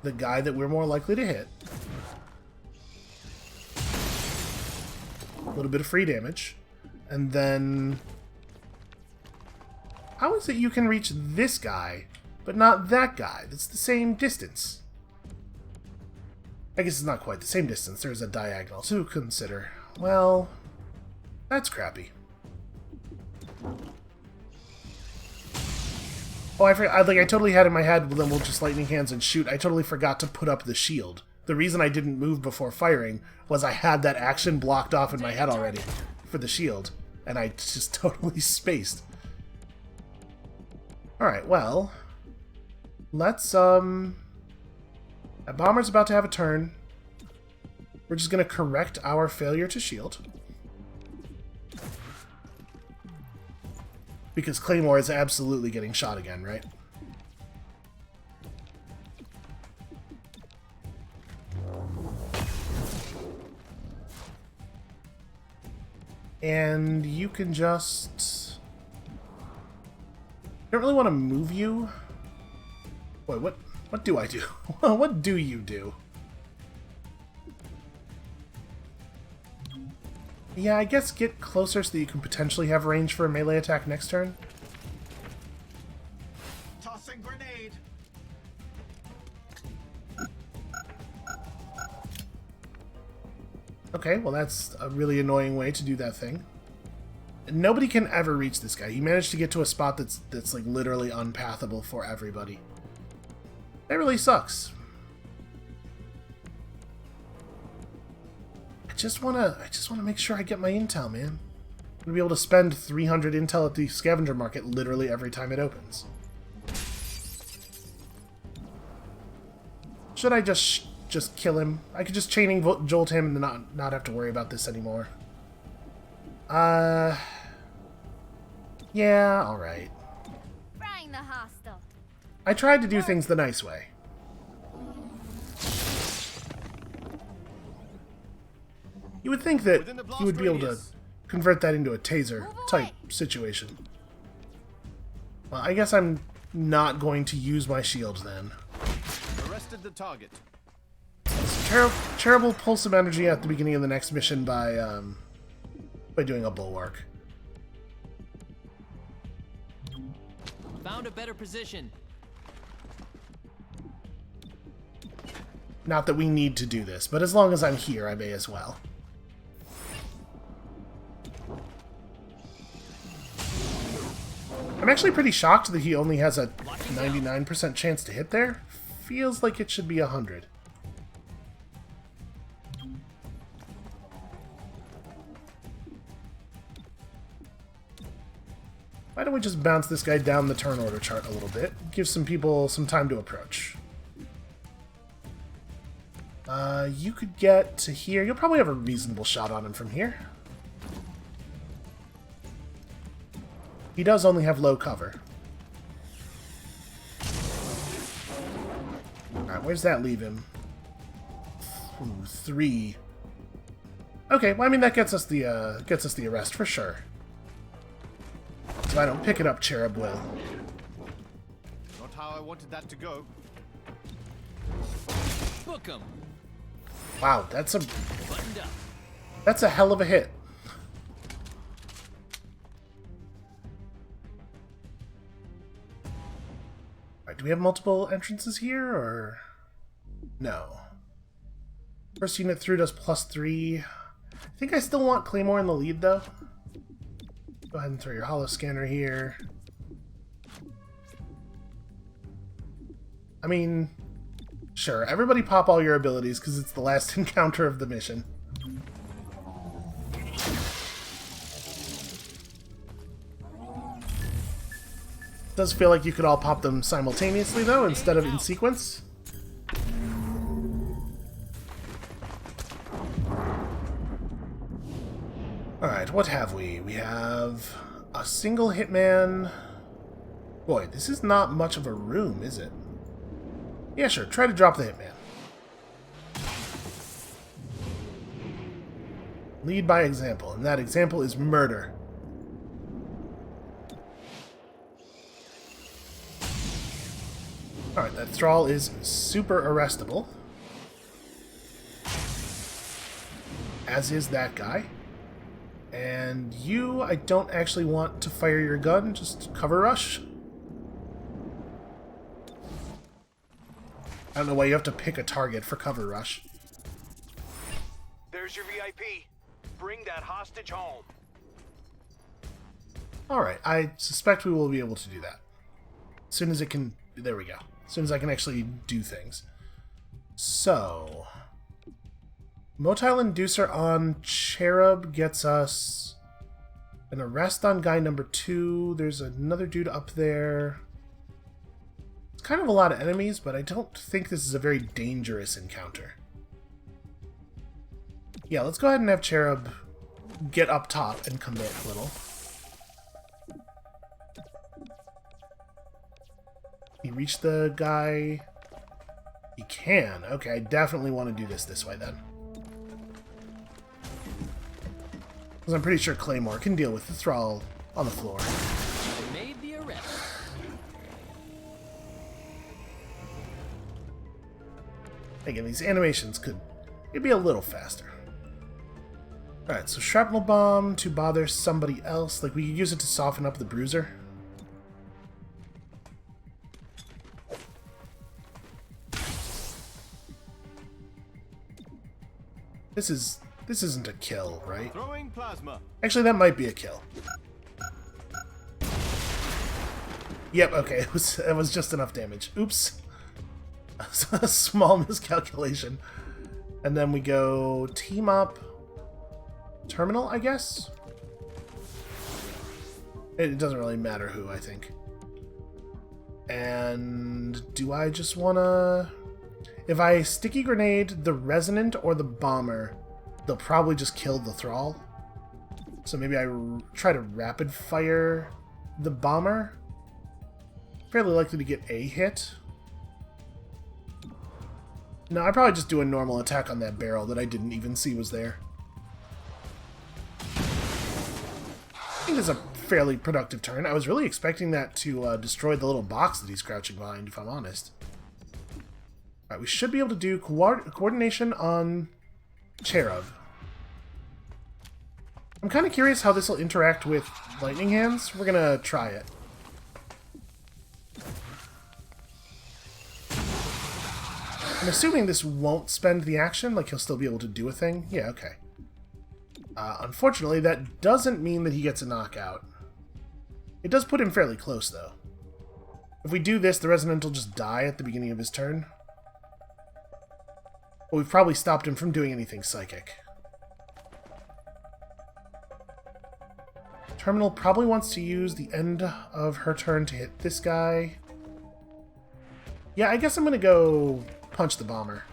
the guy that we're more likely to hit. A little bit of free damage. And then... How is it you can reach this guy, but not that guy? That's the same distance. I guess it's not quite the same distance. There's a diagonal to consider. Well, that's crappy. Oh, I totally had in my head, well, then we'll just Lightning Hands and shoot. I totally forgot to put up the shield. The reason I didn't move before firing was I had that action blocked off in my head already for the shield, and I just totally spaced. Alright, well, let's, that bomber's about to have a turn. We're just going to correct our failure to shield. Because Claymore is absolutely getting shot again, right? And you can just... I don't really want to move you. Boy, what do I do? What do you do? Yeah, I guess get closer so that you can potentially have range for a melee attack next turn. Tossing grenade. Okay, well that's a really annoying way to do that thing. Nobody can ever reach this guy. He managed to get to a spot that's like literally unpathable for everybody. That really sucks. I just wanna make sure I get my intel, man. I'm gonna be able to spend 300 intel at the scavenger market literally every time it opens. Should I just kill him? I could just chaining jolt him and not have to worry about this anymore. Yeah, alright. Frying the hostile. I tried to do things the nice way. You would think that you would be able to convert that into a taser type situation. Well, I guess I'm not going to use my shield then. Arrested the target. Terrible pulse of energy at the beginning of the next mission by doing a bulwark. Found a better position. Not that we need to do this, but as long as I'm here, I may as well. I'm actually pretty shocked that he only has a 99% chance to hit there. Feels like it should be 100. Why don't we just bounce this guy down the turn order chart a little bit? Give some people some time to approach. You could get to here. You'll probably have a reasonable shot on him from here. He does only have low cover. Alright, where's that leave him? Ooh, 3. Okay, well, I mean, that gets us the arrest for sure. If I don't pick it up, Cherub will. Not how I wanted that to go. Book 'em. Wow, that's a Buttoned up. that's a hell of a hit. Alright, do we have multiple entrances here, or no? First unit through does +3. I think I still want Claymore in the lead, though. Go ahead and throw your holo scanner here. I mean, sure, everybody pop all your abilities because it's the last encounter of the mission. Does feel like you could all pop them simultaneously, though, instead of in sequence. Alright, what have we? We have a single hitman. Boy, this is not much of a room, is it? Yeah, sure, try to drop the hitman. Lead by example, and that example is murder. Alright, that thrall is super arrestable. As is that guy. And you, I don't actually want to fire your gun, just cover rush. I don't know why you have to pick a target for cover rush. There's your VIP. Bring that hostage home. Alright, I suspect we will be able to do that. As soon as it can... There we go. As soon as I can actually do things. So... Motile Inducer on Cherub gets us an arrest on guy number 2. There's another dude up there. It's kind of a lot of enemies, but I don't think this is a very dangerous encounter. Yeah, let's go ahead and have Cherub get up top and commit a little. He reached the guy? He can. Okay, I definitely want to do this way then. Because I'm pretty sure Claymore can deal with the thrall on the floor. Made the arrest. Again, these animations could be a little faster. Alright, so shrapnel bomb to bother somebody else. Like, we could use it to soften up the bruiser. This isn't a kill, right? Throwing plasma. Actually, that might be a kill. Yep, okay, it was just enough damage. Oops. A small miscalculation. And then we go team up. Terminal, I guess? It doesn't really matter who, I think. And do I just wanna... If I sticky grenade the resonant or the bomber, they'll probably just kill the thrall. So maybe I try to rapid fire the bomber. Fairly likely to get a hit. No, I probably just do a normal attack on that barrel that I didn't even see was there. I think it's a fairly productive turn. I was really expecting that to destroy the little box that he's crouching behind, if I'm honest. Alright, we should be able to do coordination on Cherub. I'm kind of curious how this will interact with lightning hands. We're gonna try it. I'm assuming this won't spend the action, like he'll still be able to do a thing. Yeah, okay. Unfortunately, that doesn't mean that he gets a knockout. It does put him fairly close, though. If we do this, the Resonant will just die at the beginning of his turn. But we've probably stopped him from doing anything psychic. Terminal probably wants to use the end of her turn to hit this guy. Yeah, I guess I'm going to go punch the bomber.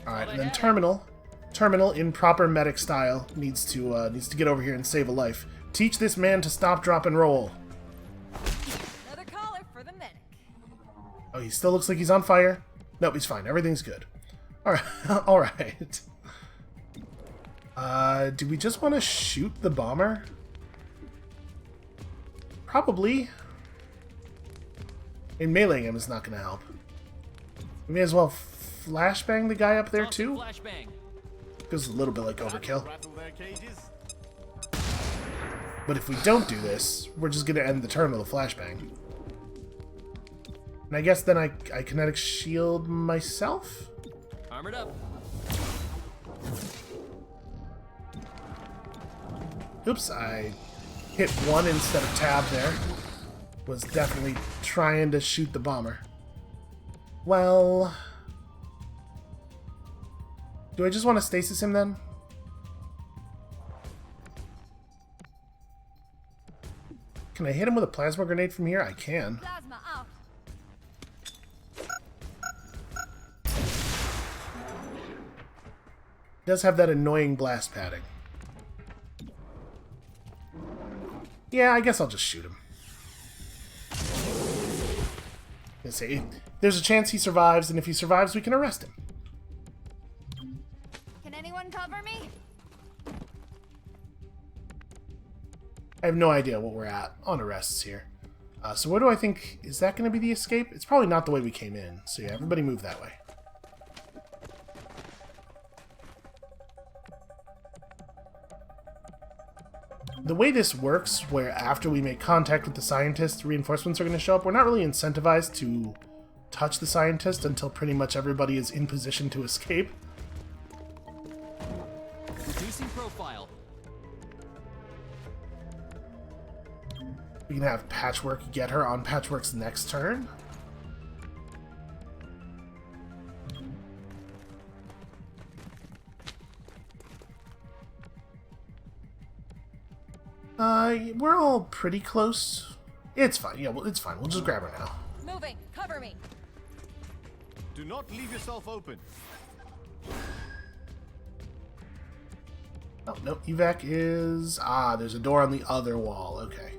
Alright, and then Terminal in proper medic style needs to get over here and save a life. Teach this man to stop, drop, and roll. Another caller for the medic. Oh, he still looks like he's on fire. Nope, he's fine. Everything's good. Alright. Alright. Do we just want to shoot the bomber? Probably. And meleeing him is not going to help. We may as well flashbang the guy up there too. Flashbang. Feels a little bit like overkill. But if we don't do this, we're just going to end the turn with a flashbang. And I guess then I kinetic shield myself? Armored up. Oops, I hit 1 instead of tab there. Was definitely trying to shoot the bomber. Well... do I just want to stasis him then? Can I hit him with a plasma grenade from here? I can. Plasma out. He does have that annoying blast padding. Yeah, I guess I'll just shoot him. Let's see. There's a chance he survives, and if he survives, we can arrest him. Can anyone cover me? I have no idea what we're at on arrests here. So what do I think? Is that going to be the escape? It's probably not the way we came in. So yeah, everybody move that way. The way this works, where after we make contact with the scientist, reinforcements are going to show up, we're not really incentivized to touch the scientist until pretty much everybody is in position to escape. Reducing profile. We can have Patchwork get her on Patchwork's next turn. We're all pretty close. It's fine. Yeah, well, it's fine. We'll just grab her now. Moving. Cover me. Do not leave yourself open. Oh, no. Evac is... ah, there's a door on the other wall. Okay.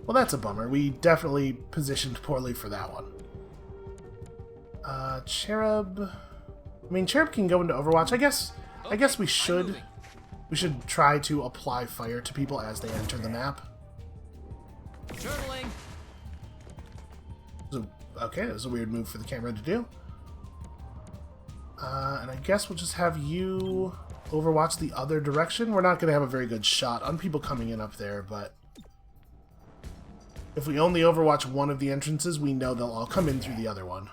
Well, that's a bummer. We definitely positioned poorly for that one. Cherub... I mean, Cherub can go into Overwatch. I guess we should We should try to apply fire to people as they enter the map. Turtling. So, okay, that was a weird move for the camera to do. And I guess we'll just have you overwatch the other direction. We're not going to have a very good shot on people coming in up there, but if we only overwatch one of the entrances, we know they'll all come in through the other one.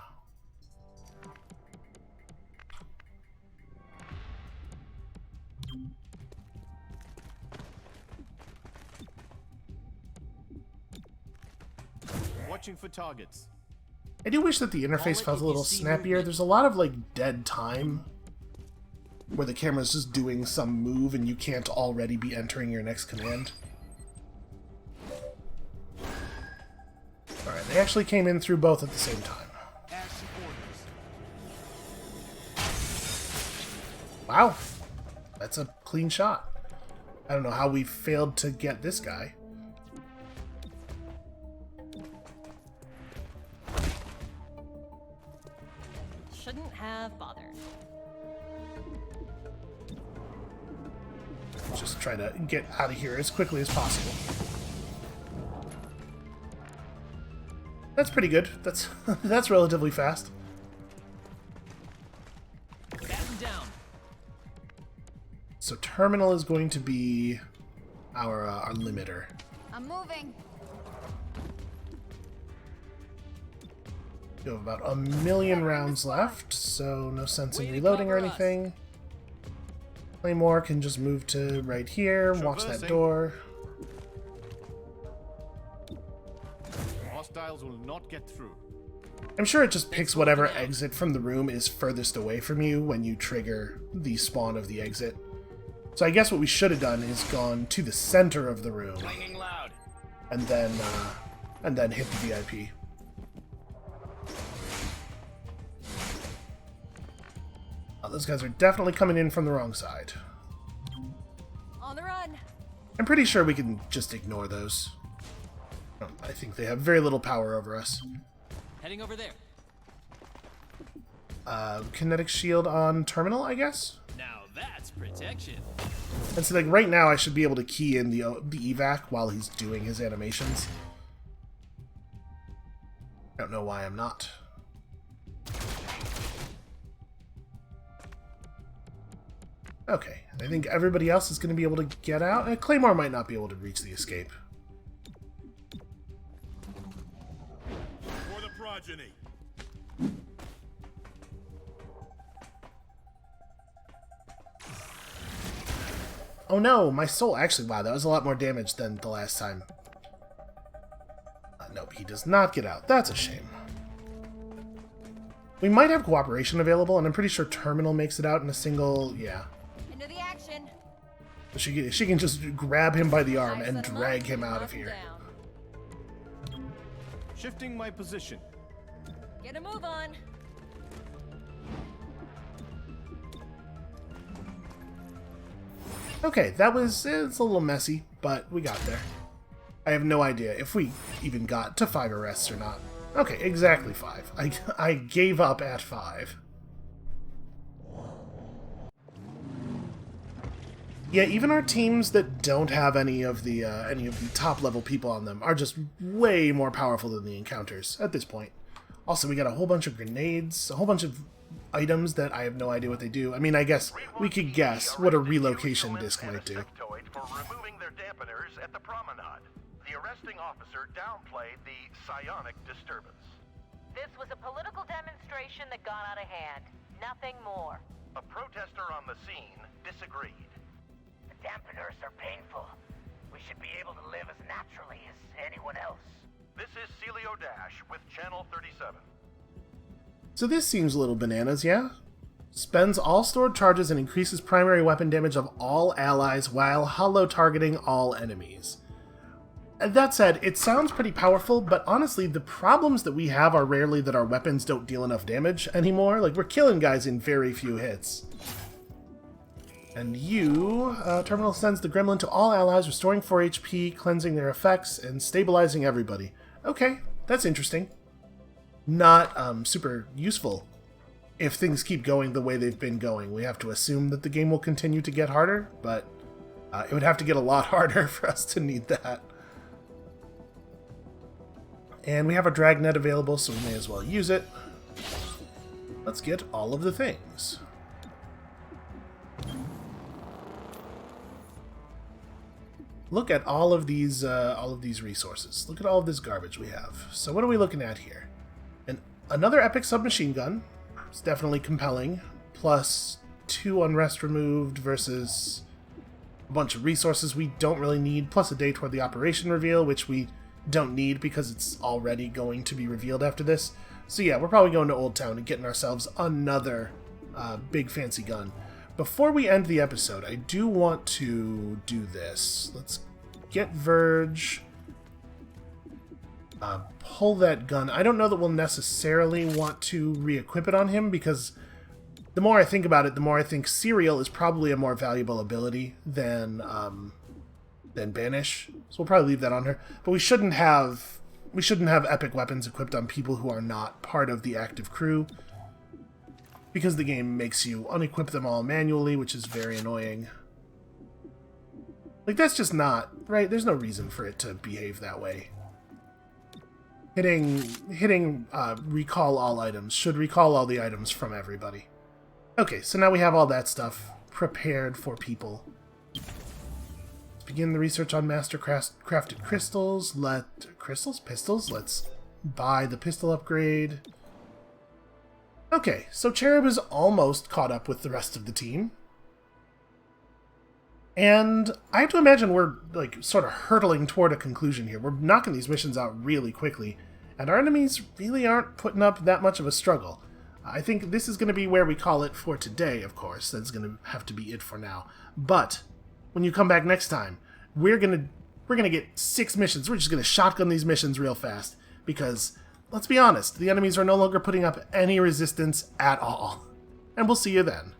Watching for targets. I do wish that the interface felt a little snappier. There's a lot of, like, dead time where the camera's just doing some move and you can't already be entering your next command. Alright, they actually came in through both at the same time. Wow. That's a clean shot. I don't know how we failed to get this guy. Shouldn't have bothered. Just try to get out of here as quickly as possible. That's pretty good. That's that's relatively fast. Batten down. So terminal is going to be our limiter. I'm moving. We have about 1,000,000 rounds left, so no sense in reloading or anything. Claymore can just move to right here, watch that door. Hostiles will not get through. I'm sure it just picks whatever exit from the room is furthest away from you when you trigger the spawn of the exit. So I guess what we should have done is gone to the center of the room and then hit the VIP. Oh, those guys are definitely coming in from the wrong side. On the run. I'm pretty sure we can just ignore those. I think they have very little power over us. Heading over there. Kinetic shield on terminal, I guess? Now that's protection. And so, like, right now I should be able to key in the evac while he's doing his animations. I don't know why I'm not. Okay, I think everybody else is going to be able to get out. Claymore might not be able to reach the escape. For the progeny. Oh no, my soul. Actually, wow, that was a lot more damage than the last time. Nope, he does not get out. That's a shame. We might have cooperation available, and I'm pretty sure Terminal makes it out in a single... yeah. Into the action. She can just grab him by the arm and drag him out of here. Shifting my position. Get a move on. Okay, it's a little messy, but we got there. I have no idea if we even got to 5 arrests or not. Okay, exactly 5. I gave up at 5. Yeah, even our teams that don't have any of the top level people on them are just way more powerful than the encounters at this point. Also, we got a whole bunch of grenades, a whole bunch of items that I have no idea what they do. I mean, I guess we could guess what a relocation disc might do. For removing their dampeners at the promenade. The arresting officer downplayed the psionic disturbance. This was a political demonstration that got out of hand. Nothing more. A protester on the scene disagreed. The dampeners are painful. We should be able to live as naturally as anyone else. This is Celio Dash with Channel 37. So this seems a little bananas, yeah? Spends all stored charges and increases primary weapon damage of all allies while hollow targeting all enemies. That said, it sounds pretty powerful, but honestly, the problems that we have are rarely that our weapons don't deal enough damage anymore. Like, we're killing guys in very few hits. And Terminal sends the Gremlin to all allies, restoring 4 HP, cleansing their effects, and stabilizing everybody. Okay, that's interesting. Not super useful. If things keep going the way they've been going, we have to assume that the game will continue to get harder, but It would have to get a lot harder for us to need that. And we have a dragnet available, so we may as well use it. Let's get all of the things. Look at all of these resources. Look at all of this garbage we have. So what are we looking at here? Another epic submachine gun. It's definitely compelling. Plus 2 unrest removed versus a bunch of resources we don't really need. Plus a day toward the operation reveal, which we don't need because it's already going to be revealed after this. So yeah, we're probably going to Old Town and getting ourselves another big fancy gun. Before we end the episode, I do want to do this. Let's get Verge. Pull that gun. I don't know that we'll necessarily want to re-equip it on him, because the more I think about it, the more I think Serial is probably a more valuable ability than Banish. So we'll probably leave that on her. But we shouldn't have epic weapons equipped on people who are not part of the active crew, because the game makes you unequip them all manually, which is very annoying. Like, that's just not right. There's no reason for it to behave that way. Hitting recall all items should recall all the items from everybody. Okay, so now we have all that stuff prepared for people. Let's begin the research on crafted crystals. Pistols? Let's buy the pistol upgrade. Okay, so Cherub is almost caught up with the rest of the team. And I have to imagine we're, like, sort of hurtling toward a conclusion here. We're knocking these missions out really quickly, and our enemies really aren't putting up that much of a struggle. I think this is going to be where we call it for today, of course. That's going to have to be it for now. But when you come back next time, we're gonna get 6 missions. We're just going to shotgun these missions real fast, because, let's be honest, the enemies are no longer putting up any resistance at all. And we'll see you then.